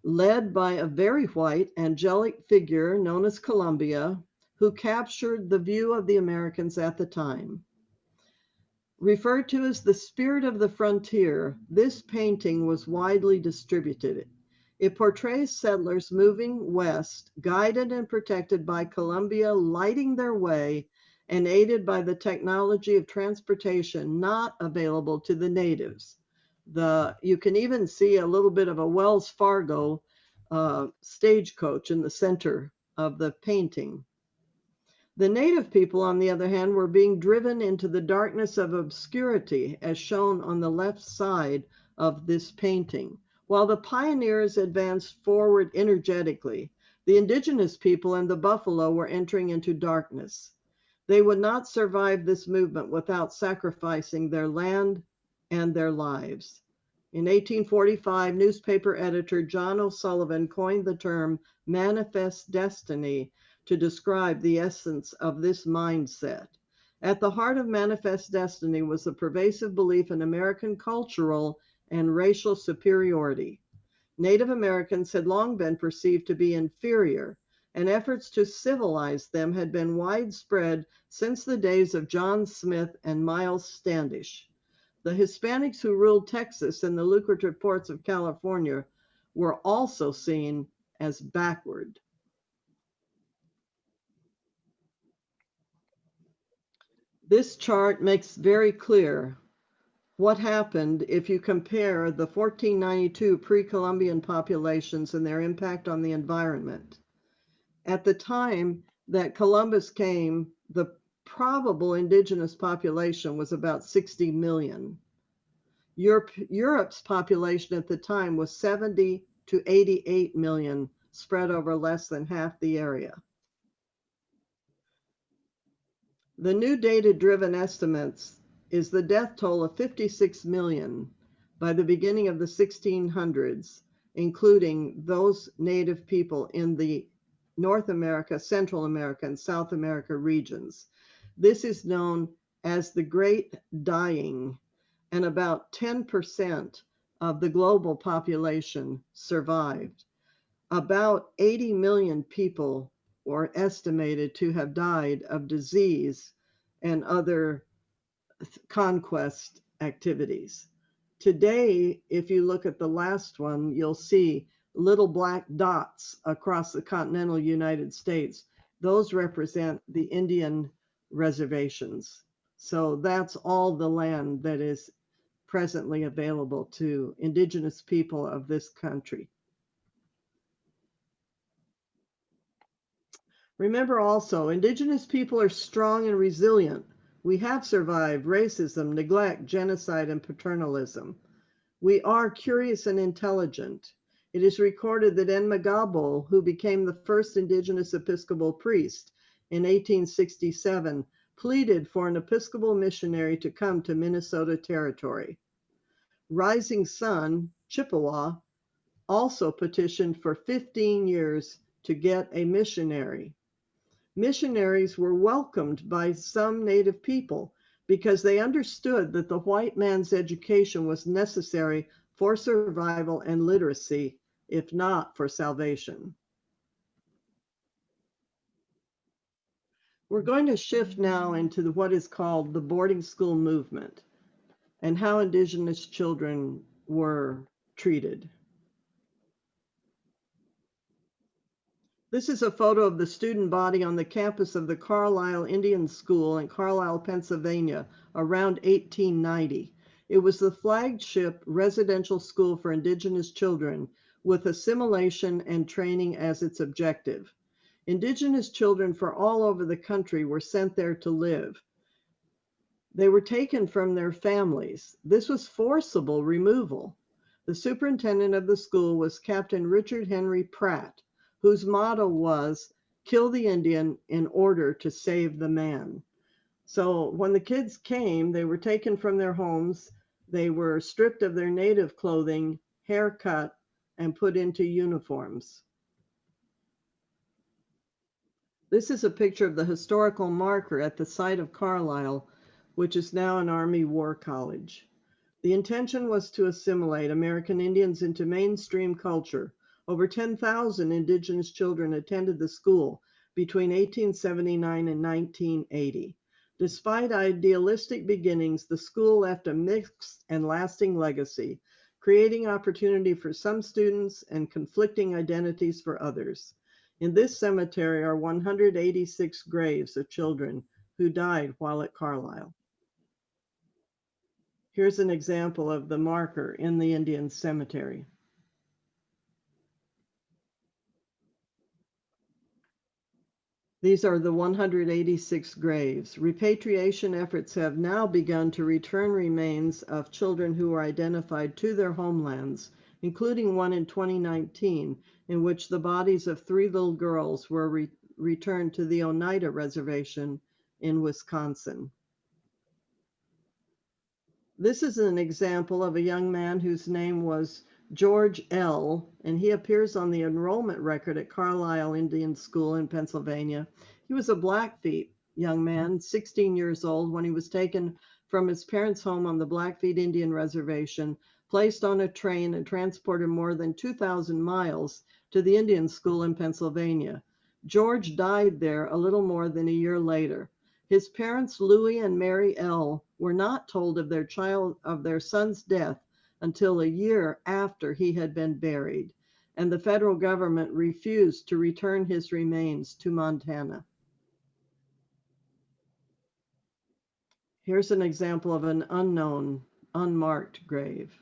led by a very white, angelic figure known as Columbia, who captured the view of the Americans at the time. Referred to as the spirit of the frontier, this painting was widely distributed. It portrays settlers moving west, guided and protected by Columbia, lighting their way and aided by the technology of transportation not available to the natives. You can even see a little bit of a Wells Fargo stagecoach in the center of the painting. The native people, on the other hand, were being driven into the darkness of obscurity, as shown on the left side of this painting. While the pioneers advanced forward energetically, the indigenous people and the buffalo were entering into darkness. They would not survive this movement without sacrificing their land and their lives. In 1845, newspaper editor John O'Sullivan coined the term manifest destiny to describe the essence of this mindset. At the heart of manifest destiny was the pervasive belief in American cultural and racial superiority. Native Americans had long been perceived to be inferior, and efforts to civilize them had been widespread since the days of John Smith and Miles Standish. The Hispanics who ruled Texas and the lucrative ports of California were also seen as backward. This chart makes very clear what happened if you compare the 1492 pre-Columbian populations and their impact on the environment. At the time that Columbus came, the probable indigenous population was about 60 million. Europe's population at the time was 70 to 88 million, spread over less than half the area. The new data-driven estimates is the death toll of 56 million by the beginning of the 1600s, including those native people in the North America, Central America, and South America regions. This is known as the Great Dying, and about 10% of the global population survived. About 80 million people were estimated to have died of disease and other conquest activities. Today, if you look at the last one, you'll see little black dots across the continental United States. Those represent the Indian reservations. So that's all the land that is presently available to indigenous people of this country. Remember also, indigenous people are strong and resilient. We have survived racism, neglect, genocide, and paternalism. We are curious and intelligent. It is recorded that Enmagabo, who became the first indigenous Episcopal priest in 1867, pleaded for an Episcopal missionary to come to Minnesota Territory. Rising Sun, Chippewa, also petitioned for 15 years to get a missionary. Missionaries were welcomed by some native people because they understood that the white man's education was necessary for survival and literacy, if not for salvation. We're going to shift now into what is called the boarding school movement and how Indigenous children were treated. This is a photo of the student body on the campus of the Carlisle Indian School in Carlisle, Pennsylvania, around 1890. It was the flagship residential school for Indigenous children with assimilation and training as its objective. Indigenous children from all over the country were sent there to live. They were taken from their families. This was forcible removal. The superintendent of the school was Captain Richard Henry Pratt, whose motto was, "Kill the Indian in order to save the man." So when the kids came, they were taken from their homes, they were stripped of their native clothing, hair cut, and put into uniforms. This is a picture of the historical marker at the site of Carlisle, which is now an Army War College. The intention was to assimilate American Indians into mainstream culture. Over 10,000 Indigenous children attended the school between 1879 and 1980. Despite idealistic beginnings, the school left a mixed and lasting legacy, creating opportunity for some students and conflicting identities for others. In this cemetery are 186 graves of children who died while at Carlisle. Here's an example of the marker in the Indian cemetery. These are the 186 graves. Repatriation efforts have now begun to return remains of children who were identified to their homelands, including one in 2019, in which the bodies of 3 little girls were returned to the Oneida Reservation in Wisconsin. This is an example of a young man whose name was George L., and he appears on the enrollment record at Carlisle Indian School in Pennsylvania. He was a Blackfeet young man, 16 years old, when he was taken from his parents' home on the Blackfeet Indian Reservation, placed on a train, and transported more than 2,000 miles to the Indian School in Pennsylvania. George died there a little more than a year later. His parents, Louis and Mary L., were not told of their son's death until a year after he had been buried, and the federal government refused to return his remains to Montana. Here's an example of an unknown, unmarked grave.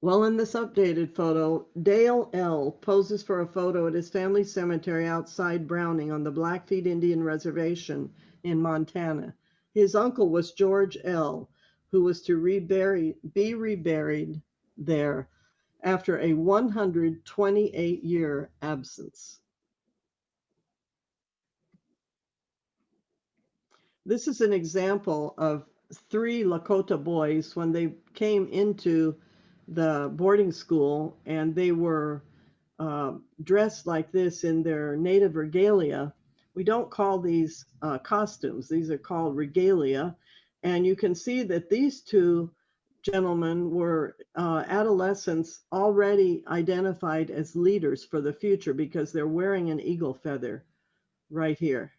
Well, in this updated photo, Dale L. poses for a photo at his family cemetery outside Browning on the Blackfeet Indian Reservation in Montana. His uncle was George L., who was to be reburied there after a 128-year absence. This is an example of 3 Lakota boys when they came into the boarding school, and they were dressed like this in their native regalia. We don't call these costumes. These are called regalia. And you can see that these 2 gentlemen were adolescents already identified as leaders for the future because they're wearing an eagle feather right here.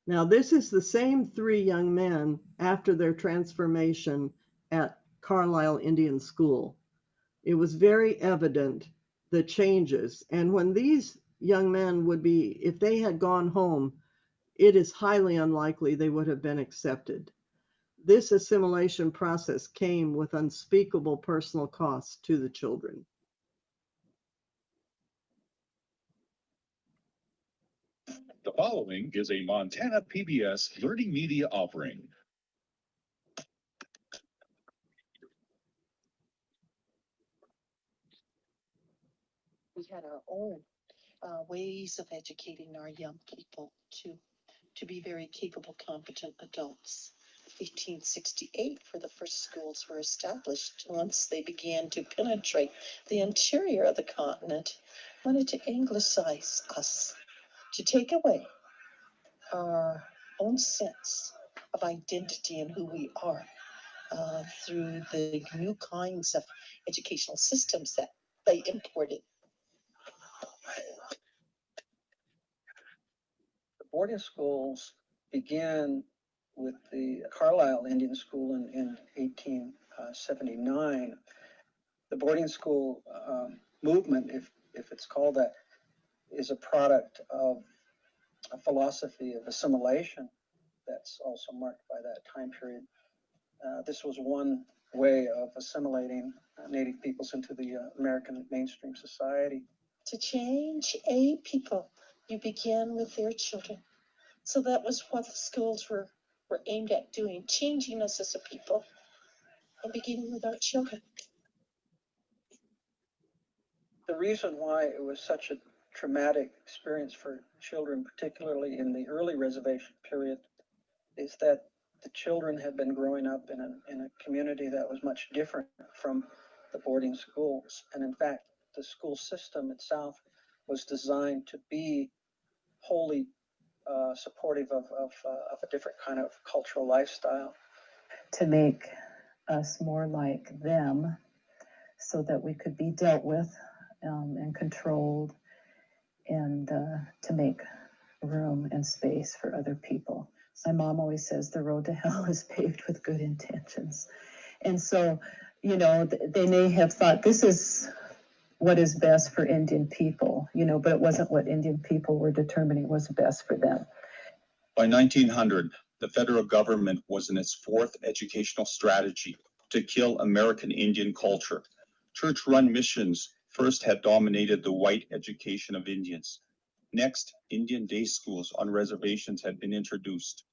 Now, this is the same 3 young men after their transformation at Carlisle Indian School. It was very evident the changes. And when these young men if they had gone home, it is highly unlikely they would have been accepted. This assimilation process came with unspeakable personal costs to the children. The following is a Montana PBS Learning Media offering. We had our own ways of educating our young people to be very capable, competent adults. 1868, for the first schools were established. Once they began to penetrate the interior of the continent, wanted to anglicize us, to take away our own sense of identity and who we are through the new kinds of educational systems that they imported. boarding schools began with the Carlisle Indian School in 1879. The boarding school movement, if it's called that, is a product of a philosophy of assimilation that's also marked by that time period. This was one way of assimilating Native peoples into the American mainstream society. To change a people, you begin with their children. So that was what the schools were aimed at doing, changing us as a people and beginning with our children. The reason why it was such a traumatic experience for children, particularly in the early reservation period, is that the children had been growing up in a community that was much different from the boarding schools. And in fact, the school system itself was designed to be wholly supportive of a different kind of cultural lifestyle. To make us more like them so that we could be dealt with and controlled, and to make room and space for other people. My mom always says the road to hell is paved with good intentions. And so, you know, they may have thought this is what is best for Indian people, you know, but it wasn't what Indian people were determining was best for them. By 1900, the federal government was in its fourth educational strategy to kill American Indian culture. Church-run missions first had dominated the white education of Indians. Next, Indian day schools on reservations had been introduced.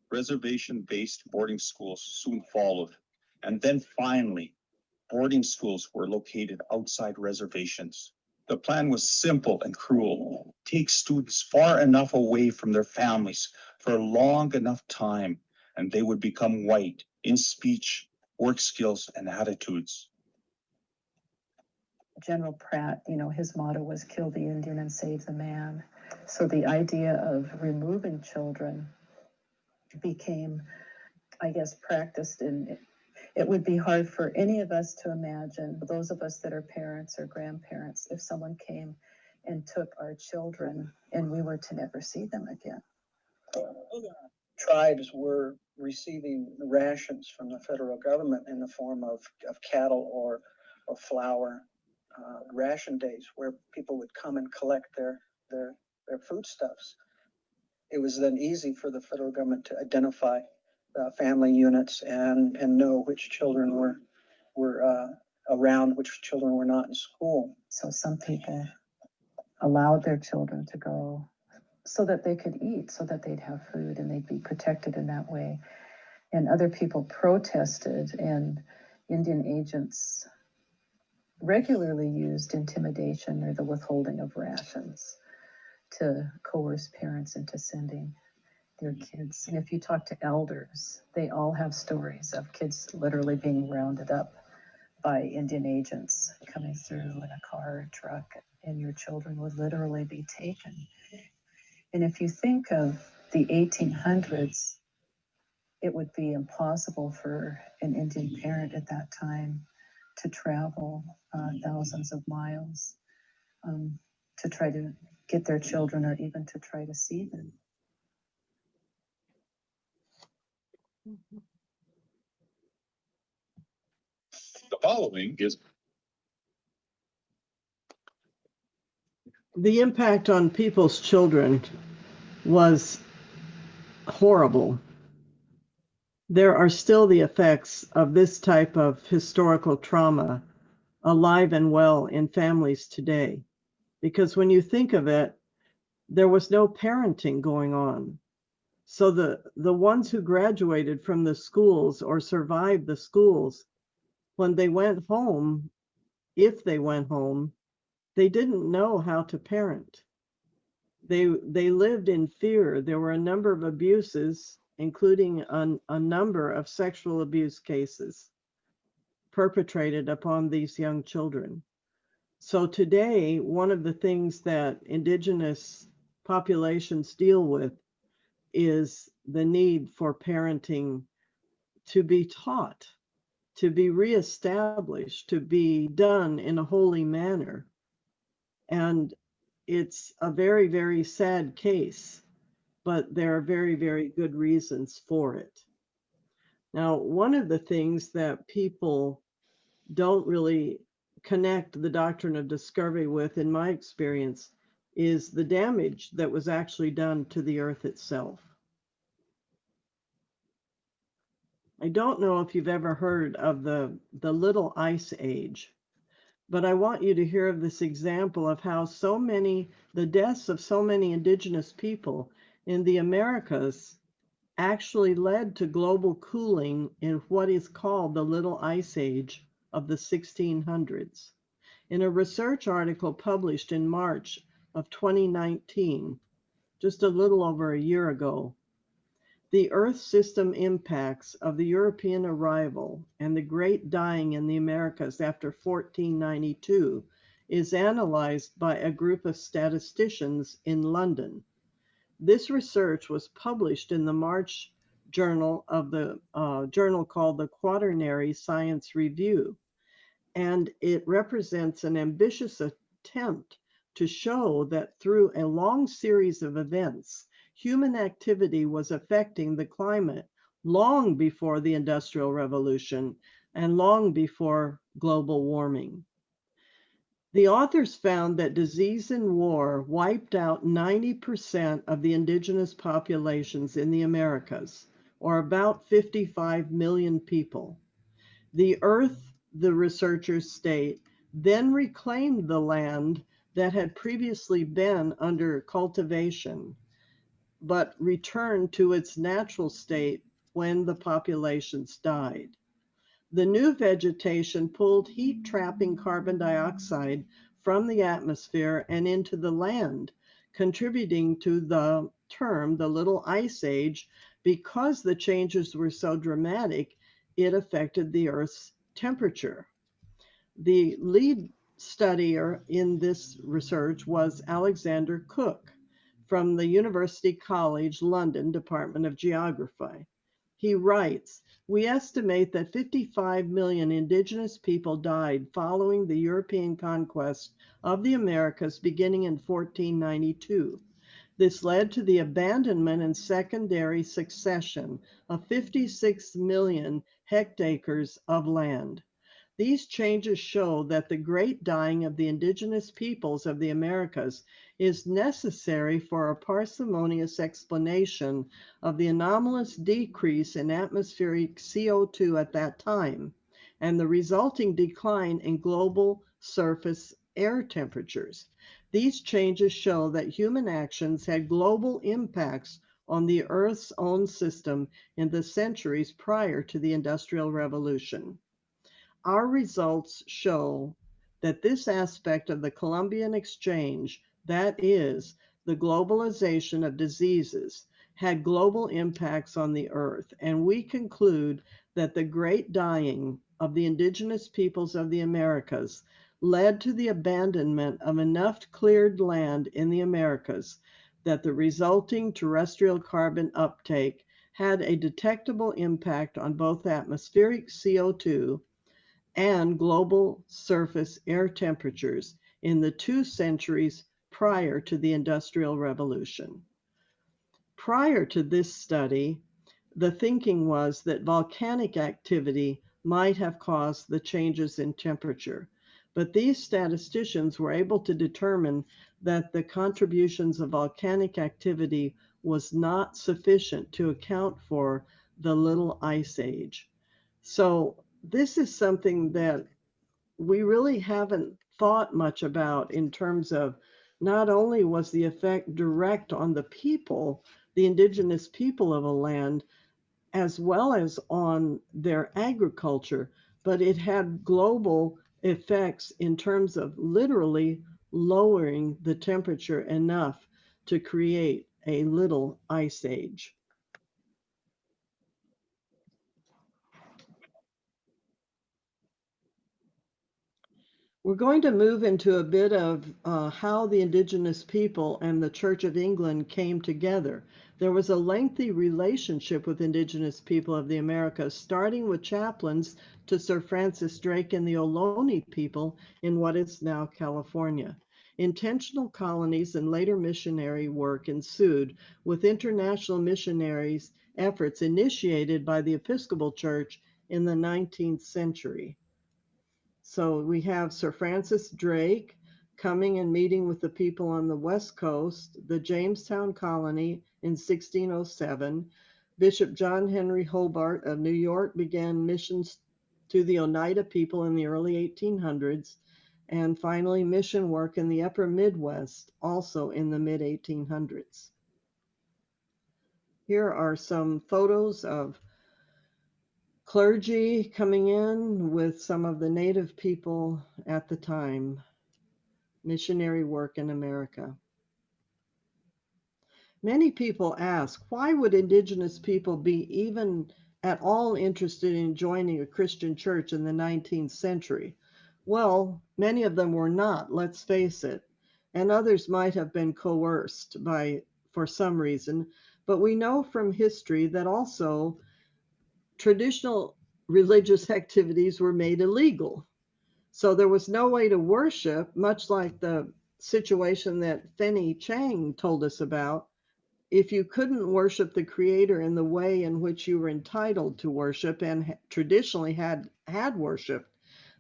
Reservation-based boarding schools soon followed. And then finally, boarding schools were located outside reservations. The plan was simple and cruel. Take students far enough away from their families for a long enough time, and they would become white in speech, work skills, and attitudes. General Pratt, you know, his motto was kill the Indian and save the man. So the idea of removing children became, I guess, practiced in. It would be hard for any of us to imagine, those of us that are parents or grandparents, if someone came and took our children and we were to never see them again. Tribes were receiving rations from the federal government in the form of cattle or flour, ration days where people would come and collect their foodstuffs. It was then easy for the federal government to identify family units and know which children were around, which children were not in school. So some people allowed their children to go so that they could eat, so that they'd have food and they'd be protected in that way. And other people protested, and Indian agents regularly used intimidation or the withholding of rations to coerce parents into sending their kids. And if you talk to elders, they all have stories of kids literally being rounded up by Indian agents coming through in a car or truck, and your children would literally be taken. And if you think of the 1800s, it would be impossible for an Indian parent at that time to travel thousands of miles to try to get their children or even to try to see them. The following is The impact on people's children was horrible. There are still the effects of this type of historical trauma alive and well in families today. Because when you think of it, there was no parenting going on. So the ones who graduated from the schools or survived the schools, when they went home, if they went home, they didn't know how to parent. They lived in fear. There were a number of abuses, including a number of sexual abuse cases perpetrated upon these young children. So today, one of the things that Indigenous populations deal with is the need for parenting to be taught, to be reestablished, to be done in a holy manner. And it's a very, very sad case. but there are very, very good reasons for it. Now, one of the things that people don't really connect the doctrine of discovery with, in my experience, is the damage that was actually done to the earth itself. I don't know if you've ever heard of the Little Ice Age, but I want you to hear of this example of how the deaths of so many indigenous people in the Americas actually led to global cooling in what is called the Little Ice Age of the 1600s. In a research article published in March of 2019, just a little over a year ago, the Earth system impacts of the European arrival and the great dying in the Americas after 1492 is analyzed by a group of statisticians in London. This research was published in the March journal of the journal called the Quaternary Science Review, and it represents an ambitious attempt to show that through a long series of events, human activity was affecting the climate long before the Industrial Revolution and long before global warming. The authors found that disease and war wiped out 90% of the indigenous populations in the Americas, or about 55 million people. The earth, the researchers state, then reclaimed the land that had previously been under cultivation, but returned to its natural state when the populations died. The new vegetation pulled heat-trapping carbon dioxide from the atmosphere and into the land, contributing to the term the Little Ice Age. Because the changes were so dramatic, it affected the Earth's temperature. The lead studier in this research was Alexander Cook from the University College London Department of Geography. He writes, "We estimate that 55 million indigenous people died following the European conquest of the Americas beginning in 1492. This led to the abandonment and secondary succession of 56 million hectares of land. These changes show that the great dying of the indigenous peoples of the Americas is necessary for a parsimonious explanation of the anomalous decrease in atmospheric CO2 at that time and the resulting decline in global surface air temperatures. These changes show that human actions had global impacts on the Earth's own system in the centuries prior to the Industrial Revolution. Our results show that this aspect of the Columbian exchange, that is, the globalization of diseases, had global impacts on the earth, and we conclude that the great dying of the indigenous peoples of the Americas led to the abandonment of enough cleared land in the Americas that the resulting terrestrial carbon uptake had a detectable impact on both atmospheric CO2 and global surface air temperatures in the 2 centuries prior to the Industrial Revolution." Prior to this study, the thinking was that volcanic activity might have caused the changes in temperature, but these statisticians were able to determine that the contributions of volcanic activity was not sufficient to account for the Little Ice Age. So this is something that we really haven't thought much about in terms of not only was the effect direct on the people, the indigenous people of a land, as well as on their agriculture, but it had global effects in terms of literally lowering the temperature enough to create a little ice age. We're going to move into a bit of how the indigenous people and the Church of England came together. There was a lengthy relationship with indigenous people of the Americas, starting with chaplains to Sir Francis Drake and the Ohlone people in what is now California. Intentional colonies and later missionary work ensued, with international missionaries' efforts initiated by the Episcopal Church in the 19th century. So we have Sir Francis Drake coming and meeting with the people on the West Coast, the Jamestown colony in 1607. Bishop John Henry Hobart of New York began missions to the Oneida people in the early 1800s, and finally mission work in the upper Midwest, also in the mid-1800s. Here are some photos of clergy coming in with some of the native people at the time, missionary work in America. Many people ask, why would Indigenous people be even at all interested in joining a Christian church in the 19th century? Well, many of them were not, let's face it, and others might have been coerced for some reason, but we know from history that also traditional religious activities were made illegal. So there was no way to worship, much like the situation that Fennie Chang told us about. If you couldn't worship the Creator in the way in which you were entitled to worship and traditionally had worship,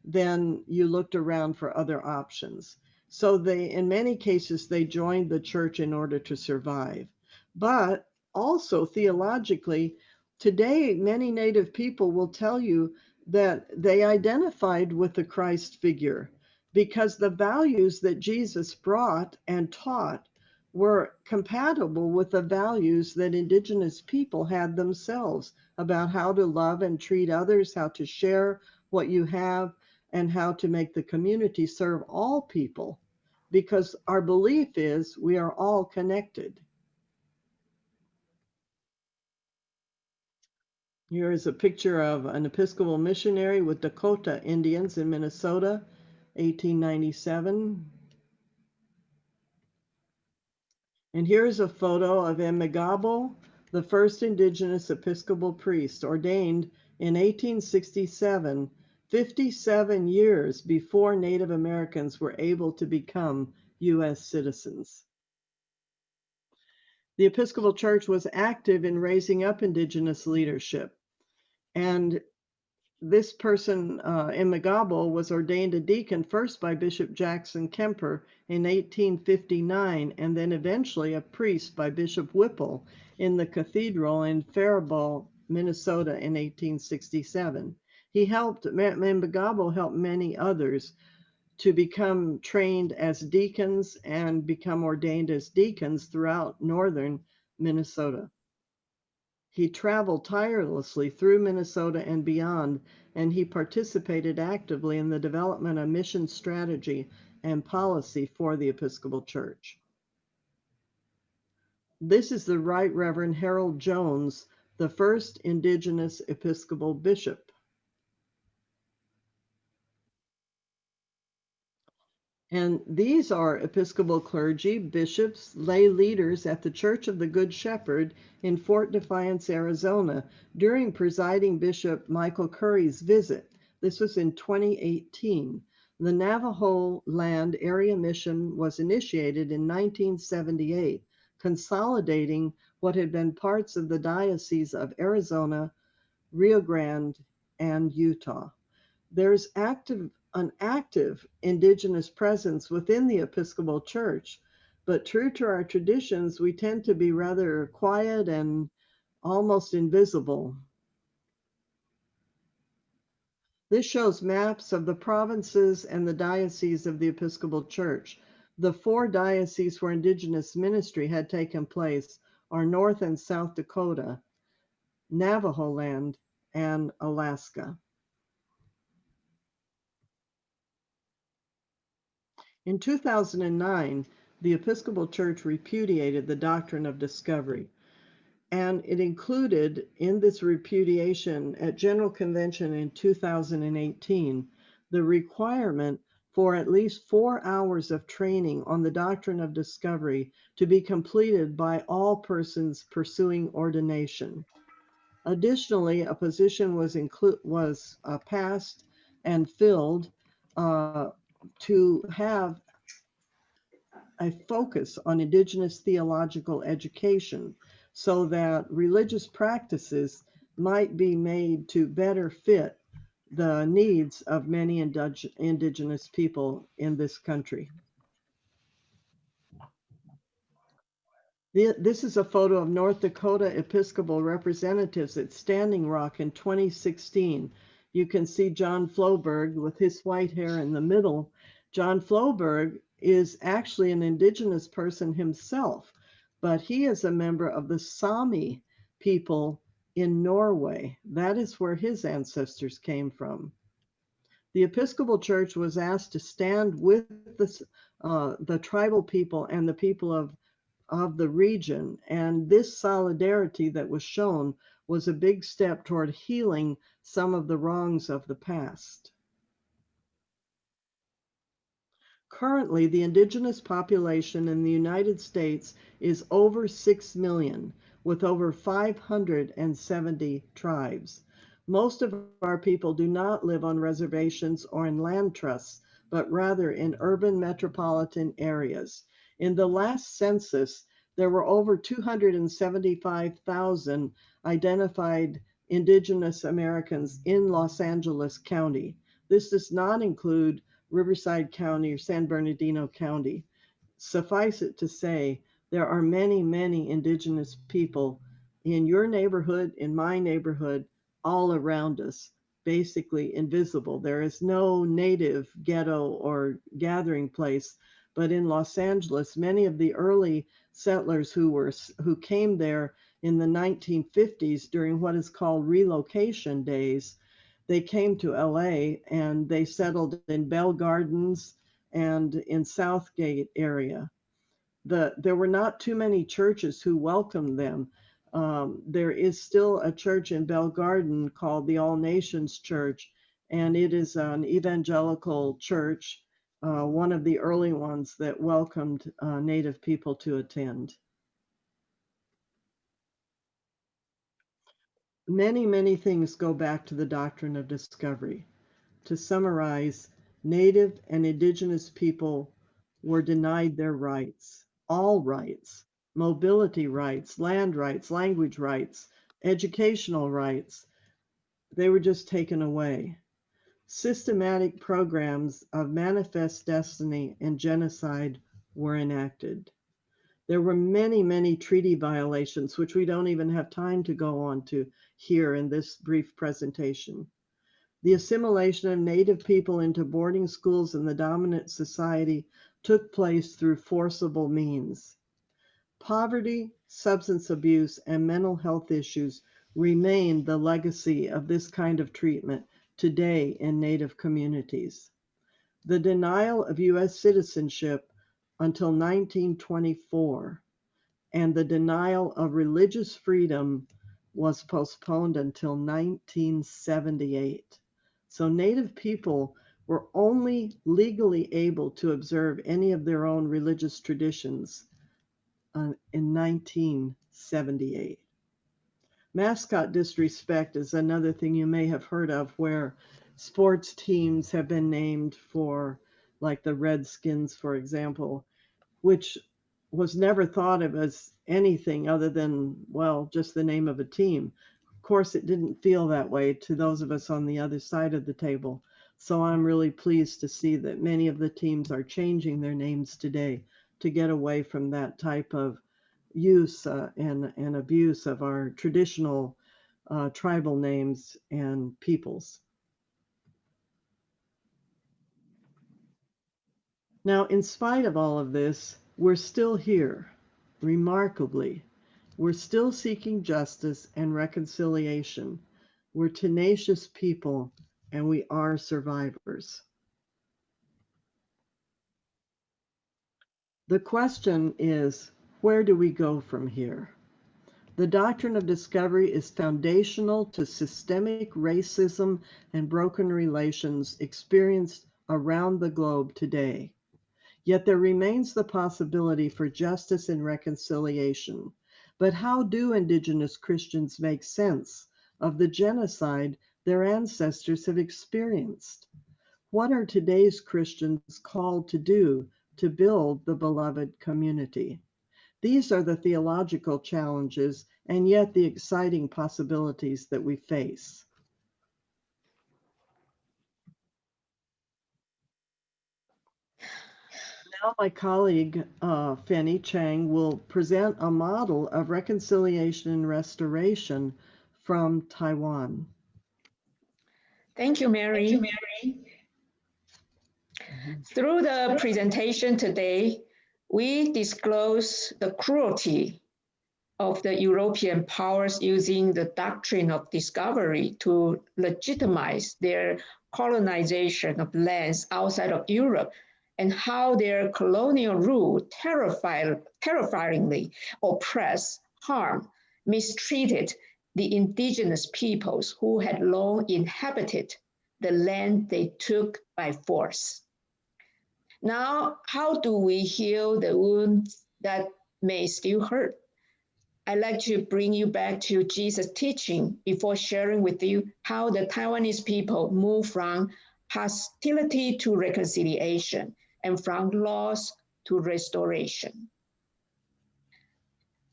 then you looked around for other options. So in many cases, they joined the church in order to survive. But also theologically, today, many Native people will tell you that they identified with the Christ figure because the values that Jesus brought and taught were compatible with the values that Indigenous people had themselves about how to love and treat others, how to share what you have, and how to make the community serve all people, because our belief is we are all connected. Here is a picture of an Episcopal missionary with Dakota Indians in Minnesota, 1897. And here's a photo of Emigabo, the first Indigenous Episcopal priest, ordained in 1867, 57 years before Native Americans were able to become U.S. citizens. The Episcopal Church was active in raising up Indigenous leadership. And this person, Emigabo, was ordained a deacon first by Bishop Jackson Kemper in 1859, and then eventually a priest by Bishop Whipple in the cathedral in Faribault, Minnesota in 1867. Emigabo helped many others to become trained as deacons and become ordained as deacons throughout northern Minnesota. He traveled tirelessly through Minnesota and beyond, and he participated actively in the development of mission strategy and policy for the Episcopal Church. This is the Right Reverend Harold Jones, the first Indigenous Episcopal bishop. And these are Episcopal clergy, bishops, lay leaders at the Church of the Good Shepherd in Fort Defiance, Arizona, during presiding Bishop Michael Curry's visit. This was in 2018. The Navajo Land Area Mission was initiated in 1978, consolidating what had been parts of the Diocese of Arizona, Rio Grande, and Utah. There's an active Indigenous presence within the Episcopal Church, but true to our traditions, we tend to be rather quiet and almost invisible. This shows maps of the provinces and the dioceses of the Episcopal Church. The 4 dioceses where Indigenous ministry had taken place are North and South Dakota, Navajo Land, and Alaska. In 2009, the Episcopal Church repudiated the Doctrine of Discovery, and it included in this repudiation at General Convention in 2018 the requirement for at least 4 hours of training on the Doctrine of Discovery to be completed by all persons pursuing ordination. Additionally, a position was passed and filled to have a focus on Indigenous theological education so that religious practices might be made to better fit the needs of many Indigenous people in this country. This is a photo of North Dakota Episcopal representatives at Standing Rock in 2016. You can see John Floberg with his white hair in the middle. John Floberg is actually an Indigenous person himself, but he is a member of the Sami people in Norway. That is where his ancestors came from. The Episcopal Church was asked to stand with the tribal people and the people of the region, and this solidarity that was shown was a big step toward healing some of the wrongs of the past. Currently, the Indigenous population in the United States is over 6 million, with over 570 tribes. Most of our people do not live on reservations or in land trusts, but rather in urban metropolitan areas. In the last census, there were over 275,000 identified Indigenous Americans in Los Angeles County. This does not include Riverside County or San Bernardino County. Suffice it to say, there are many, many Indigenous people in your neighborhood, in my neighborhood, all around us, basically invisible. There is no native ghetto or gathering place, but in Los Angeles, many of the early settlers who came there in the 1950s during what is called relocation days, they came to LA and they settled in Bell Gardens and in Southgate area. There were not too many churches who welcomed them. There is still a church in Bell Garden called the All Nations Church, and it is an evangelical church, one of the early ones that welcomed Native people to attend. Many, many things go back to the doctrine of discovery. To summarize, Native and Indigenous people were denied their rights, all rights, mobility rights, land rights, language rights, educational rights. They were just taken away. Systematic programs of manifest destiny and genocide were enacted. There were many, many treaty violations, which we don't even have time to go on to here in this brief presentation. The assimilation of Native people into boarding schools in the dominant society took place through forcible means. Poverty, substance abuse, and mental health issues remain the legacy of this kind of treatment today in Native communities. The denial of U.S. citizenship until 1924 and the denial of religious freedom was postponed until 1978. So Native people were only legally able to observe any of their own religious traditions in 1978. Mascot disrespect is another thing you may have heard of, where sports teams have been named for, like the Redskins, for example, which was never thought of as anything other than, well, just the name of a team. Of course, it didn't feel that way to those of us on the other side of the table. So I'm really pleased to see that many of the teams are changing their names today to get away from that type of use and abuse of our traditional tribal names and peoples. Now, in spite of all of this, we're still here. Remarkably, we're still seeking justice and reconciliation. We're tenacious people, and we are survivors. The question is, where do we go from here? The doctrine of discovery is foundational to systemic racism and broken relations experienced around the globe today. Yet there remains the possibility for justice and reconciliation. But how do Indigenous Christians make sense of the genocide their ancestors have experienced? What are today's Christians called to do to build the beloved community. These are the theological challenges and yet the exciting possibilities that we face. Now my colleague, Fennie Chang, will present a model of reconciliation and restoration from Taiwan. Thank you, Mary. Through the presentation today, we disclose the cruelty of the European powers using the doctrine of discovery to legitimize their colonization of lands outside of Europe, and how their colonial rule terrifyingly oppressed, harmed, mistreated the indigenous peoples who had long inhabited the land they took by force. Now, how do we heal the wounds that may still hurt? I'd like to bring you back to Jesus' teaching before sharing with you how the Taiwanese people moved from hostility to reconciliation and from loss to restoration.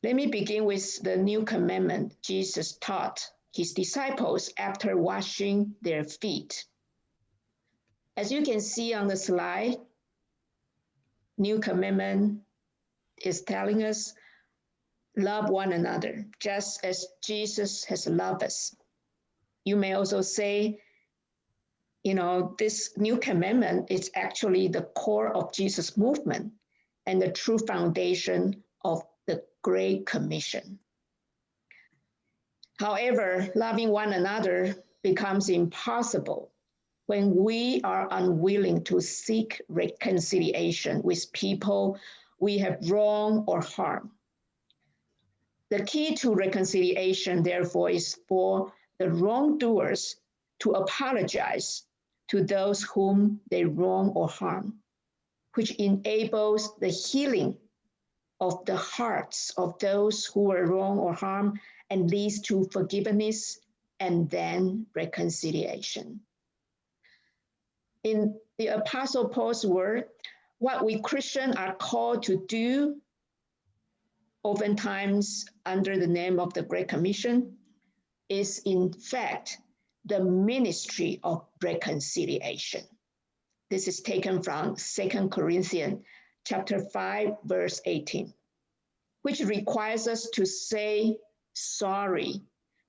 Let me begin with the new commandment Jesus taught his disciples after washing their feet. As you can see on the slide, new commandment is telling us, love one another, just as Jesus has loved us. You may also say, this new commandment is actually the core of Jesus' movement and the true foundation of the Great Commission. However, loving one another becomes impossible when we are unwilling to seek reconciliation with people we have wronged or harmed. The key to reconciliation, therefore, is for the wrongdoers to apologize to those whom they wrong or harm, which enables the healing of the hearts of those who were wrong or harmed and leads to forgiveness and then reconciliation. In the Apostle Paul's word, what we Christians are called to do, oftentimes under the name of the Great Commission, is in fact the ministry of reconciliation. This is taken from 2 Corinthians chapter 5, verse 18, which requires us to say sorry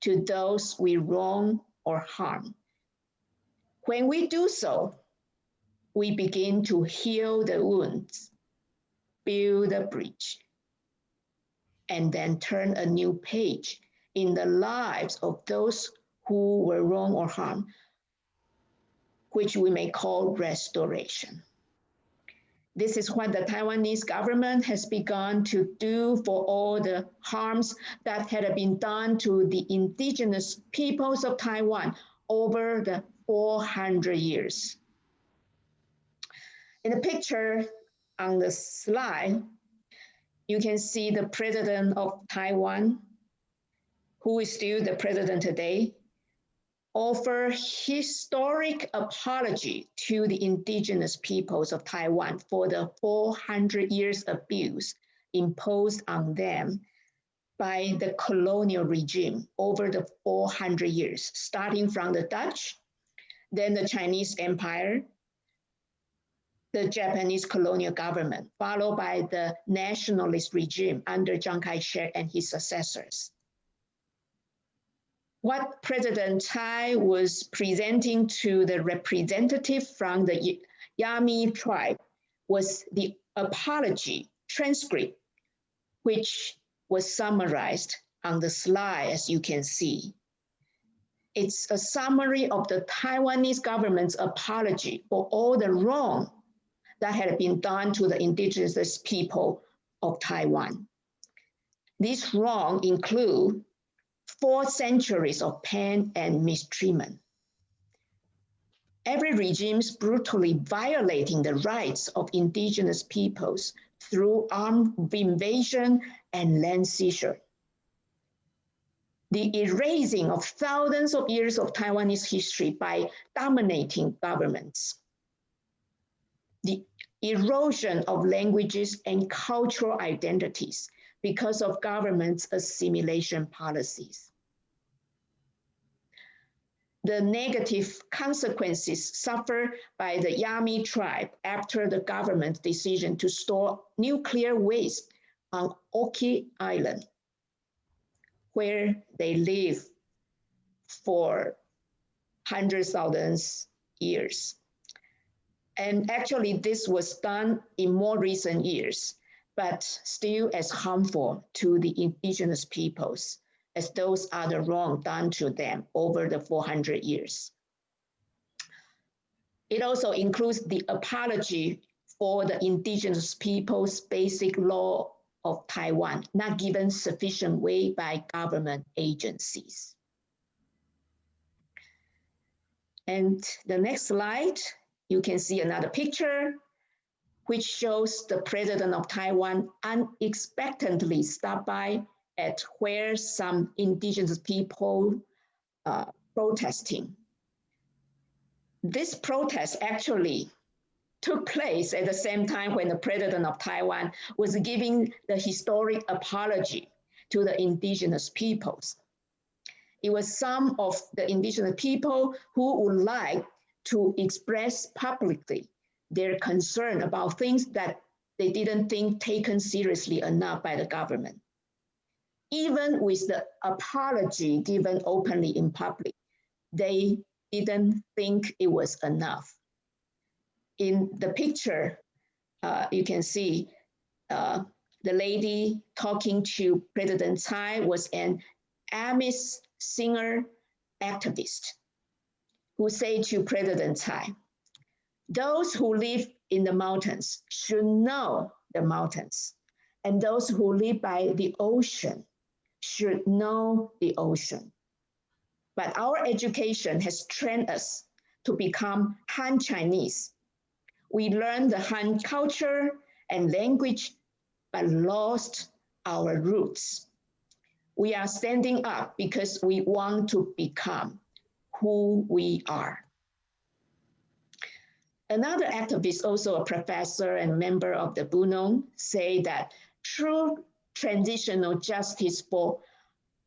to those we wrong or harm. When we do so, we begin to heal the wounds, build a bridge, and then turn a new page in the lives of those who were wrong or harmed, which we may call restoration. This is what the Taiwanese government has begun to do for all the harms that had been done to the indigenous peoples of Taiwan over the 400 years. In the picture on the slide, you can see the president of Taiwan, who is still the president today, offer historic apology to the indigenous peoples of Taiwan for the 400 years abuse imposed on them by the colonial regime over the 400 years, starting from the Dutch, then the Chinese Empire, the Japanese colonial government, followed by the nationalist regime under Chiang Kai-shek and his successors. What President Tsai was presenting to the representative from the Yami tribe was the apology transcript, which was summarized on the slide, as you can see. It's a summary of the Taiwanese government's apology for all the wrong that had been done to the indigenous people of Taiwan. These wrongs include 4 centuries of pain and mistreatment. Every regime is brutally violating the rights of indigenous peoples through armed invasion and land seizure. The erasing of thousands of years of Taiwanese history by dominating governments. The erosion of languages and cultural identities because of government's assimilation policies. The negative consequences suffered by the Yami tribe after the government's decision to store nuclear waste on Oki Island, where they live for hundreds of thousands years. And actually, this was done in more recent years, but still as harmful to the indigenous peoples as those other wrong done to them over the 400 years. It also includes the apology for the indigenous people's basic law of Taiwan, not given sufficient weight by government agencies. And the next slide, you can see another picture, which shows the president of Taiwan unexpectedly stopped by at where some indigenous people protesting. This protest actually took place at the same time when the president of Taiwan was giving the historic apology to the indigenous peoples. It was some of the indigenous people who would like to express publicly their concern about things that they didn't think taken seriously enough by the government. Even with the apology given openly in public, they didn't think it was enough. In the picture, you can see the lady talking to President Tsai was an Amish singer activist who said to President Tsai, "Those who live in the mountains should know the mountains, and those who live by the ocean should know the ocean. But our education has trained us to become Han Chinese. We learned the Han culture and language, but lost our roots. We are standing up because we want to become who we are." Another activist, also a professor and member of the Bunong, say that true transitional justice for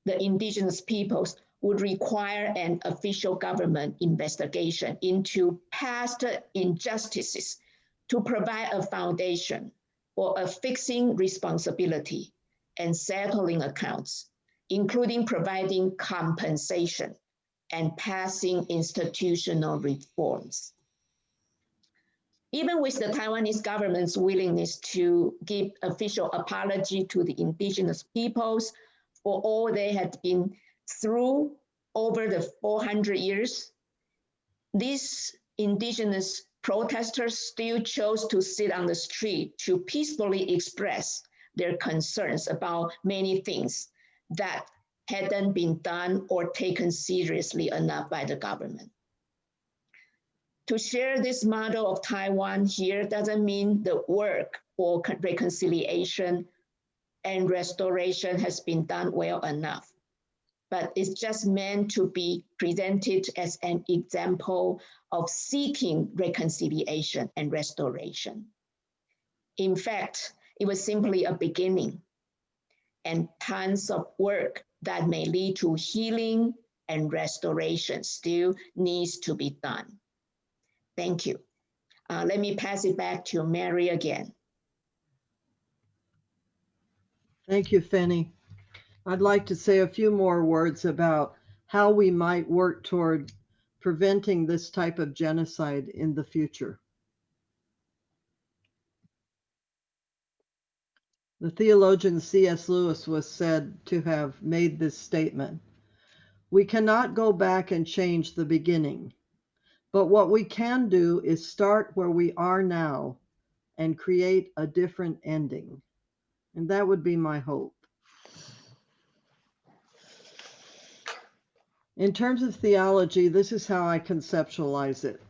the indigenous peoples would require an official government investigation into past injustices to provide a foundation for a fixing responsibility and settling accounts, including providing compensation and passing institutional reforms. Even with the Taiwanese government's willingness to give official apology to the indigenous peoples for all they had been through over the 400 years, these indigenous protesters still chose to sit on the street to peacefully express their concerns about many things that hadn't been done or taken seriously enough by the government. To share this model of Taiwan here doesn't mean the work for reconciliation and restoration has been done well enough, but it's just meant to be presented as an example of seeking reconciliation and restoration. In fact, it was simply a beginning, and tons of work that may lead to healing and restoration still needs to be done. Thank you. Let me pass it back to Mary again. Thank you, Fennie. I'd like to say a few more words about how we might work toward preventing this type of genocide in the future. The theologian C.S. Lewis was said to have made this statement: "We cannot go back and change the beginning, but what we can do is start where we are now and create a different ending." And that would be my hope. In terms of theology, this is how I conceptualize it.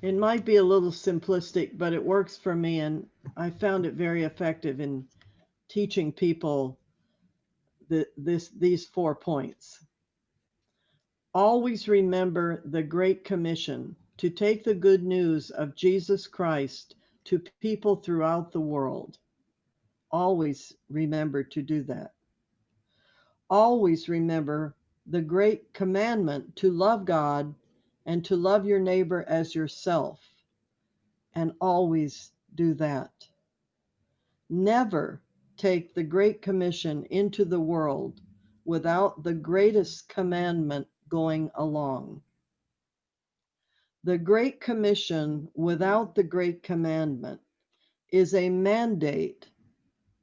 It might be a little simplistic, but it works for me, and I found it very effective in teaching people these 4 points. Always remember the Great Commission to take the good news of Jesus Christ to people throughout the world. Always remember to do that. Always remember the great commandment to love God and to love your neighbor as yourself. And always do that. Never take the Great Commission into the world without the greatest commandment going along. The Great Commission without the Great Commandment is a mandate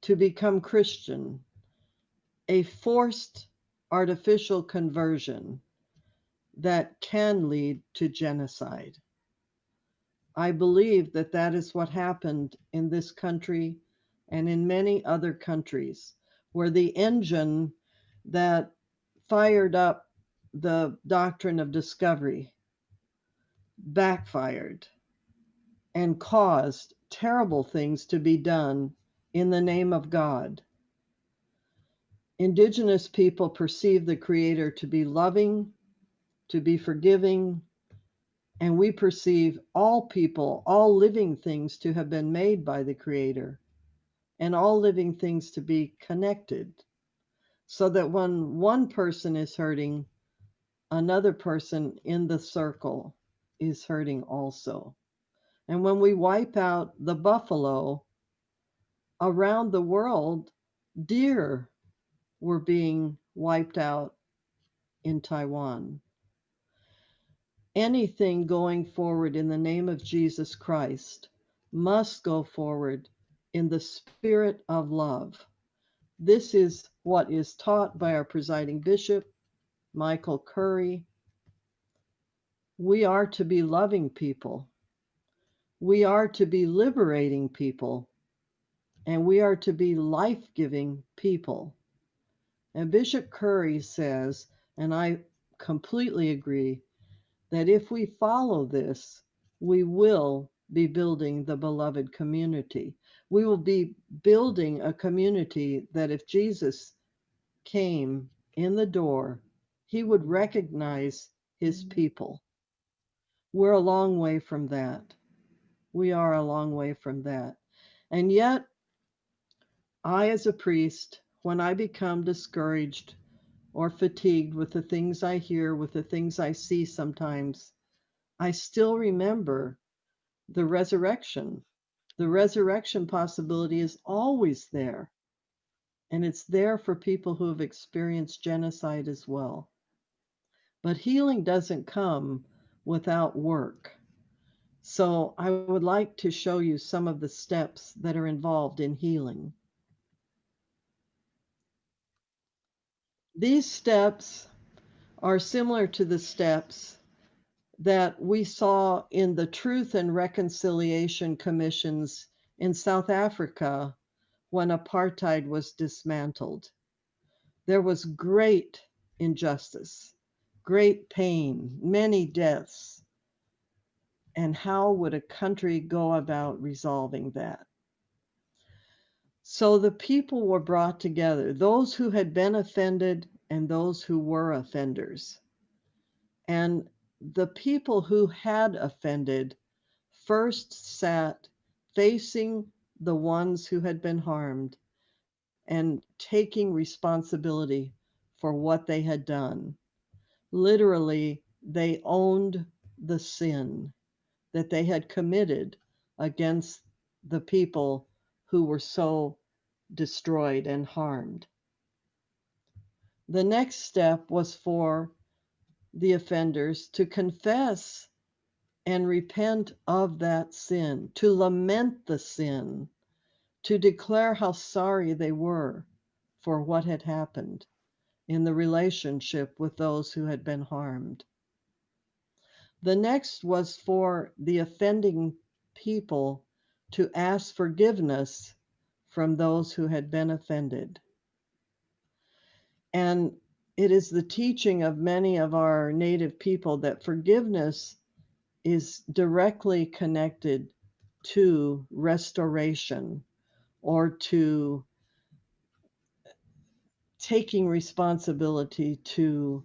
to become Christian, a forced artificial conversion that can lead to genocide. I believe that that is what happened in this country and in many other countries, where the engine that fired up the doctrine of discovery backfired and caused terrible things to be done in the name of God. Indigenous people perceive the Creator to be loving, to be forgiving, and we perceive all people, all living things to have been made by the Creator, and all living things to be connected, so that when one person is hurting, another person in the circle is hurting also. And when we wipe out the buffalo, around the world, deer were being wiped out in Taiwan. Anything going forward in the name of Jesus Christ must go forward in the spirit of love. This is what is taught by our presiding bishop, Michael Curry. We are to be loving people. We are to be liberating people. And we are to be life-giving people. And Bishop Curry says, and I completely agree, that if we follow this, we will be building the beloved community. We will be building a community that if Jesus came in the door, he would recognize his people. We're a long way from that. We are a long way from that. And yet, I, as a priest, when I become discouraged or fatigued with the things I hear, with the things I see sometimes, I still remember the resurrection. The resurrection possibility is always there. And it's there for people who have experienced genocide as well. But healing doesn't come without work. So I would like to show you some of the steps that are involved in healing. These steps are similar to the steps that we saw in the Truth and Reconciliation Commissions in South Africa when apartheid was dismantled. There was great injustice, great pain, many deaths. And how would a country go about resolving that? So the people were brought together, those who had been offended and those who were offenders. And the people who had offended first sat facing the ones who had been harmed and taking responsibility for what they had done. Literally, they owned the sin that they had committed against the people who were so destroyed and harmed. The next step was for the offenders to confess and repent of that sin, to lament the sin, to declare how sorry they were for what had happened in the relationship with those who had been harmed. The next was for the offending people to ask forgiveness from those who had been offended. And it is the teaching of many of our Native people that forgiveness is directly connected to restoration or to taking responsibility to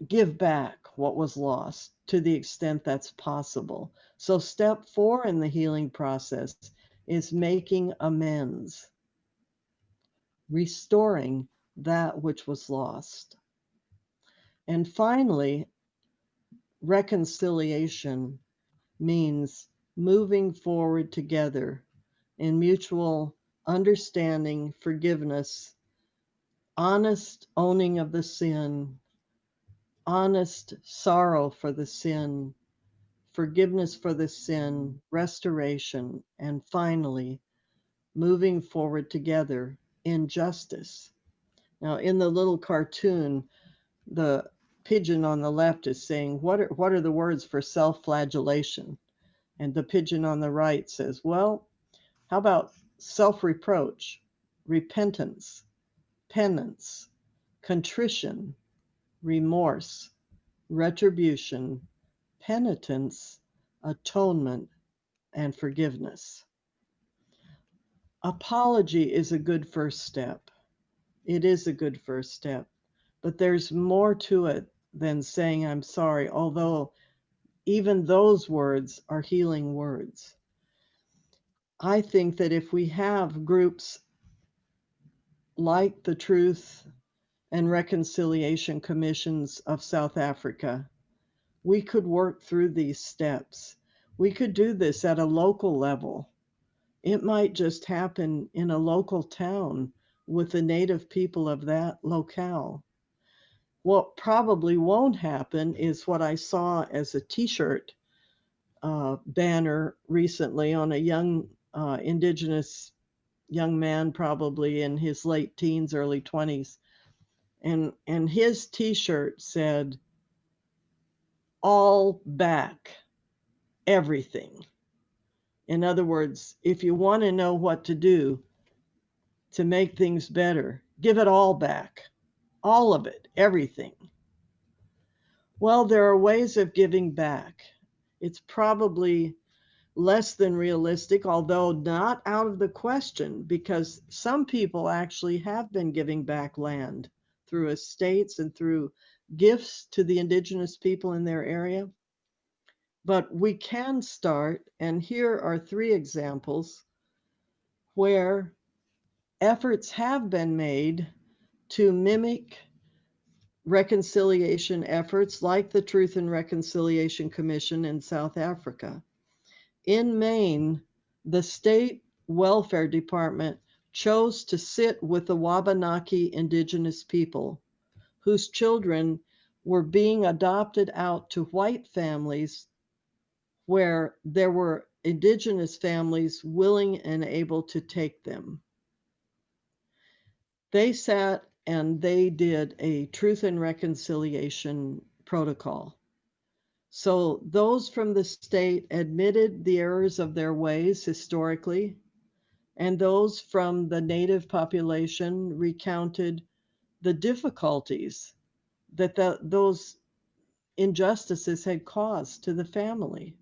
give back what was lost to the extent that's possible. So step 4 in the healing process is making amends, restoring that which was lost. And finally, reconciliation means moving forward together in mutual understanding, forgiveness, honest owning of the sin, honest sorrow for the sin, forgiveness for the sin, restoration, and finally, moving forward together in justice. Now, in the little cartoon, the pigeon on the left is saying, what are the words for self-flagellation? And the pigeon on the right says, well, how about self-reproach, repentance, penance, contrition, remorse, retribution, penitence, atonement, and forgiveness. Apology is a good first step. It is a good first step, but there's more to it than saying I'm sorry, although even those words are healing words. I think that if we have groups like the Truth and Reconciliation Commissions of South Africa, we could work through these steps. We could do this at a local level. It might just happen in a local town with the native people of that locale. What probably won't happen is what I saw as a t-shirt banner recently on a young Indigenous young man, probably in his late teens, early 20s. And his t-shirt said, all back, everything. In other words, if you want to know what to do to make things better, give it all back, all of it, everything. Well, there are ways of giving back. It's probably less than realistic, although not out of the question, because some people actually have been giving back land through estates and through gifts to the Indigenous people in their area. But we can start, and here are 3 examples where efforts have been made to mimic reconciliation efforts like the Truth and Reconciliation Commission in South Africa. In Maine, the state welfare department chose to sit with the Wabanaki Indigenous people, whose children were being adopted out to white families where there were Indigenous families willing and able to take them. They sat and they did a Truth and Reconciliation protocol. So those from the state admitted the errors of their ways historically, and those from the native population recounted the difficulties that those injustices had caused to the family.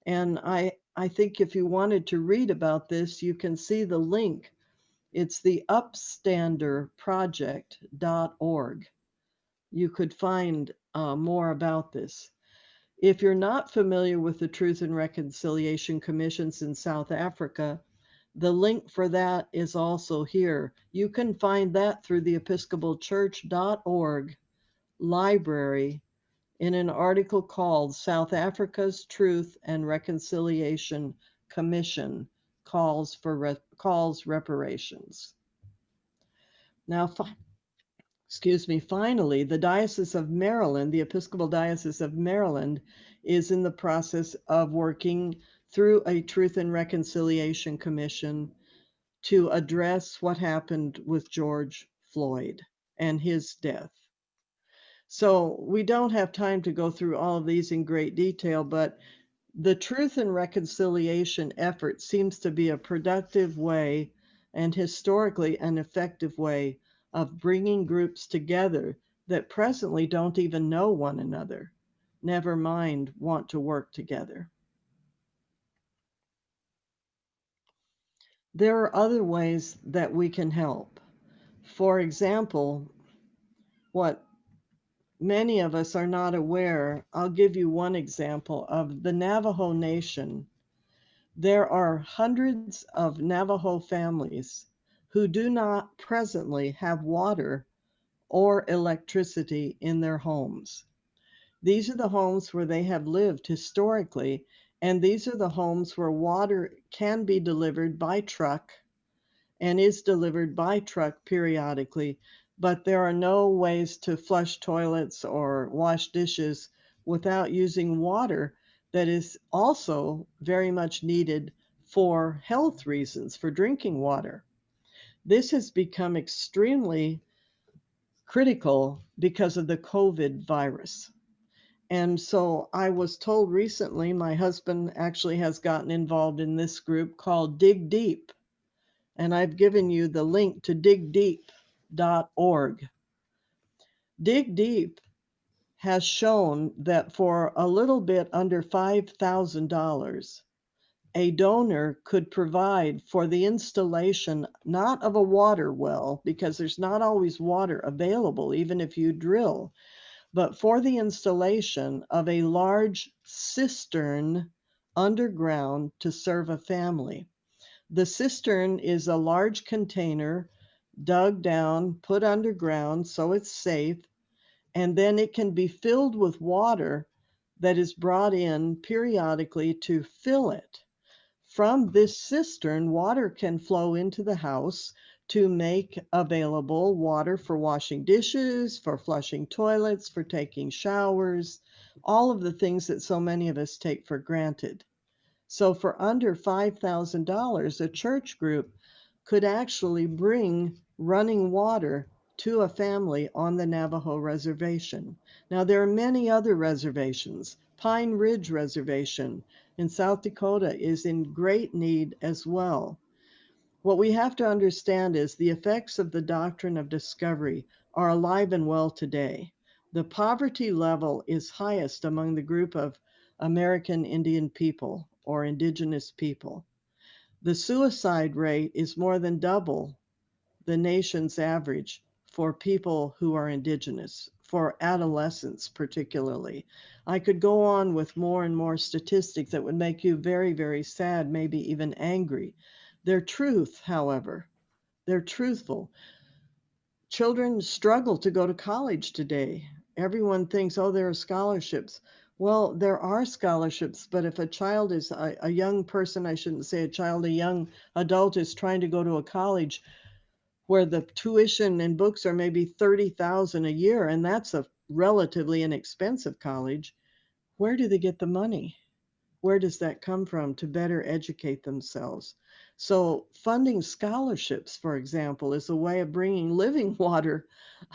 And I think if you wanted to read about this, you can see the link. It's the upstanderproject.org. You could find more about this. If you're not familiar with the Truth and Reconciliation Commissions in South Africa, the link for that is also here. You can find that through the Episcopalchurch.org library in an article called South Africa's Truth and Reconciliation Commission calls reparations. Now, finally, the Diocese of Maryland, the Episcopal Diocese of Maryland, is in the process of working through a Truth and Reconciliation Commission to address what happened with George Floyd and his death. So we don't have time to go through all of these in great detail, but the Truth and Reconciliation effort seems to be a productive way and historically an effective way of bringing groups together that presently don't even know one another, never mind want to work together. There are other ways that we can help. For example, what many of us are not aware. I'll give you one example of the Navajo Nation. There are hundreds of Navajo families who do not presently have water or electricity in their homes. These are the homes where they have lived historically, and these are the homes where water can be delivered by truck and is delivered by truck periodically, but there are no ways to flush toilets or wash dishes without using water that is also very much needed for health reasons, for drinking water. This has become extremely critical because of the COVID virus. And so I was told recently, my husband actually has gotten involved in this group called Dig Deep. And I've given you the link to digdeep.org. Dig Deep has shown that for a little bit under $5,000, a donor could provide for the installation not of a water well, because there's not always water available, even if you drill, but for the installation of a large cistern underground to serve a family. The cistern is a large container dug down, put underground so it's safe, and then it can be filled with water that is brought in periodically to fill it. From this cistern, water can flow into the house to make available water for washing dishes, for flushing toilets, for taking showers, all of the things that so many of us take for granted. So for under $5,000, a church group could actually bring running water to a family on the Navajo reservation. Now, there are many other reservations. Pine Ridge Reservation in South Dakota is in great need as well. What we have to understand is the effects of the doctrine of discovery are alive and well today. The poverty level is highest among the group of American Indian people or Indigenous people. The suicide rate is more than double the nation's average for people who are Indigenous, for adolescents particularly. I could go on with more and more statistics that would make you very, very sad, maybe even angry. They're truth, however. They're truthful. Children struggle to go to college today. Everyone thinks, oh, there are scholarships. Well, there are scholarships, but if a child is a young person, I shouldn't say a child, a young adult is trying to go to a college where the tuition and books are maybe $30,000 a year, and that's a relatively inexpensive college, where do they get the money? Where does that come from to better educate themselves? So funding scholarships, for example, is a way of bringing living water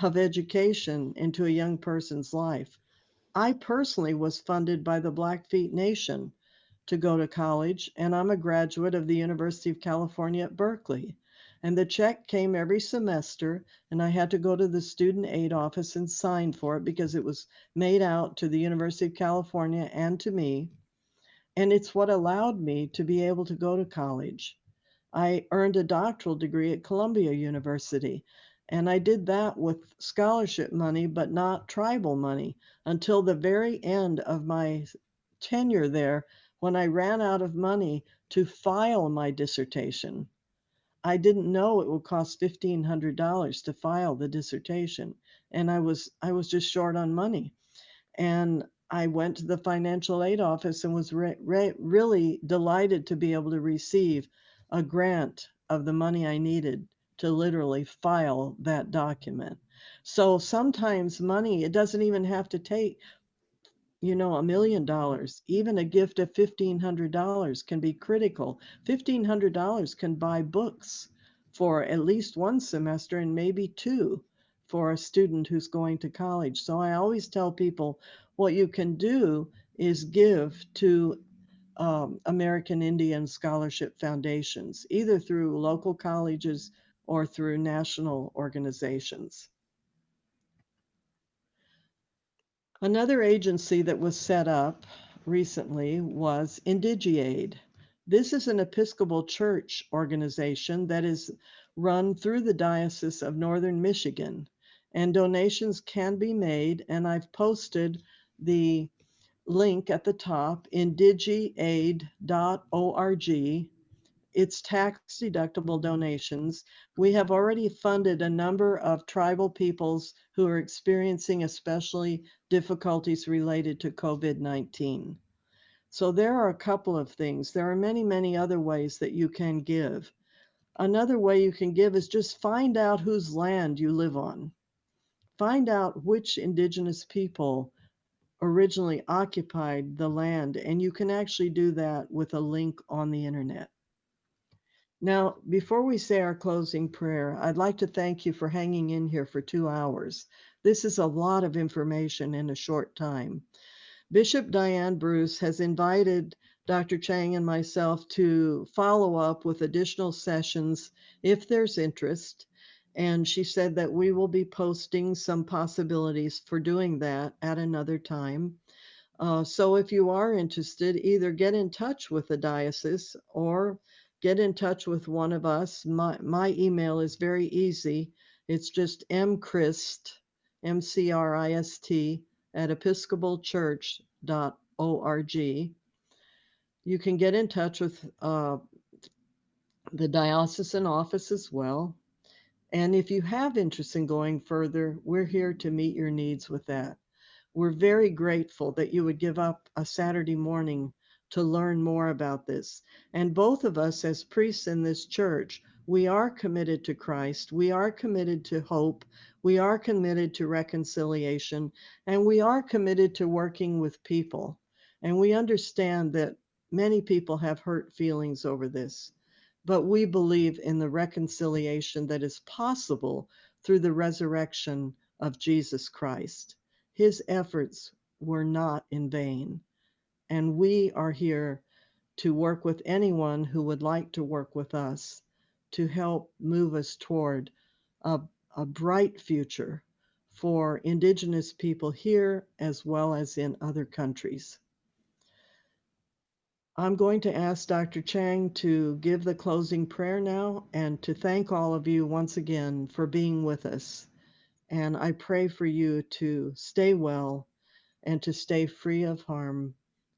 of education into a young person's life. I personally was funded by the Blackfeet Nation to go to college, and I'm a graduate of the University of California at Berkeley. And the check came every semester, and I had to go to the student aid office and sign for it because it was made out to the University of California and to me. And it's what allowed me to be able to go to college. I earned a doctoral degree at Columbia University, and I did that with scholarship money, but not tribal money, until the very end of my tenure there, when I ran out of money to file my dissertation. I didn't know it would cost $1,500 to file the dissertation, and I was just short on money. And I went to the financial aid office and was really delighted to be able to receive a grant of the money I needed to literally file that document. So sometimes money, it doesn't even have to take, $1 million. Even a gift of $1,500 can be critical. $1,500 can buy books for at least one semester and maybe two for a student who's going to college. So I always tell people what you can do is give to American Indian scholarship foundations, either through local colleges or through national organizations. Another agency that was set up recently was Indigiaid. This is an Episcopal Church organization that is run through the Diocese of Northern Michigan. and donations can be made. And I've posted the link at the top, indigiaid.org. It's tax-deductible donations. We have already funded a number of tribal peoples who are experiencing especially difficulties related to COVID-19. So there are a couple of things. There are many, many other ways that you can give. Another way you can give is just find out whose land you live on. Find out which indigenous people originally occupied the land, and you can actually do that with a link on the internet. Now, before we say our closing prayer, I'd like to thank you for hanging in here for 2 hours. This is a lot of information in a short time. Bishop Diane Bruce has invited Dr. Chang and myself to follow up with additional sessions if there's interest. And she said that we will be posting some possibilities for doing that at another time. So if you are interested, either get in touch with the diocese or get in touch with one of us. My email is very easy. It's just mchrist, M-C-R-I-S-T, at episcopalchurch.org. You can get in touch with the diocesan office as well. And if you have interest in going further, we're here to meet your needs with that. We're very grateful that you would give up a Saturday morning to learn more about this. And both of us as priests in this church, we are committed to Christ. We are committed to hope. We are committed to reconciliation. And we are committed to working with people. And we understand that many people have hurt feelings over this. But we believe in the reconciliation that is possible through the resurrection of Jesus Christ. His efforts were not in vain. And we are here to work with anyone who would like to work with us to help move us toward a bright future for Indigenous people here as well as in other countries. I'm going to ask Dr. Chang to give the closing prayer now and to thank all of you once again for being with us. And I pray for you to stay well and to stay free of harm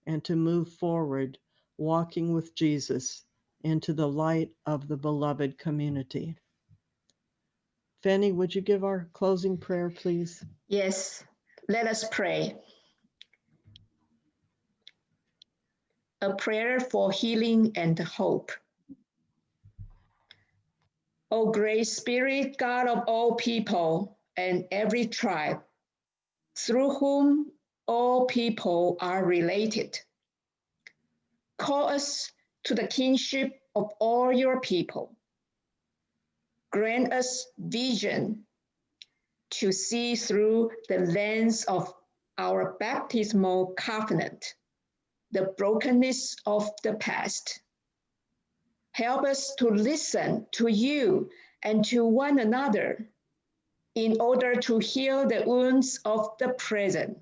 and to move forward, walking with Jesus into the light of the beloved community. Fennie, would you give our closing prayer, please? Yes, let us pray. A prayer for healing and hope. O great Spirit, God of all people and every tribe, through whom all people are related, call us to the kinship of all your people. Grant us vision to see through the lens of our baptismal covenant the brokenness of the past. Help us to listen to you and to one another in order to heal the wounds of the present.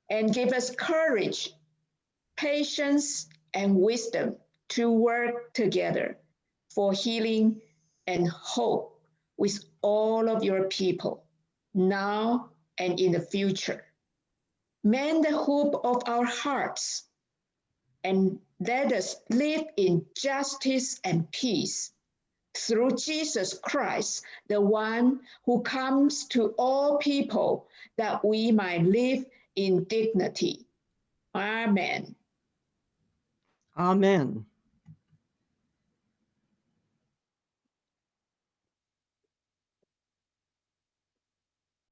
And give us courage, patience, and wisdom to work together for healing and hope with all of your people, now and in the future. Mend the hope of our hearts and let us live in justice and peace through Jesus Christ, the one who comes to all people that we might live in dignity. Amen. Amen.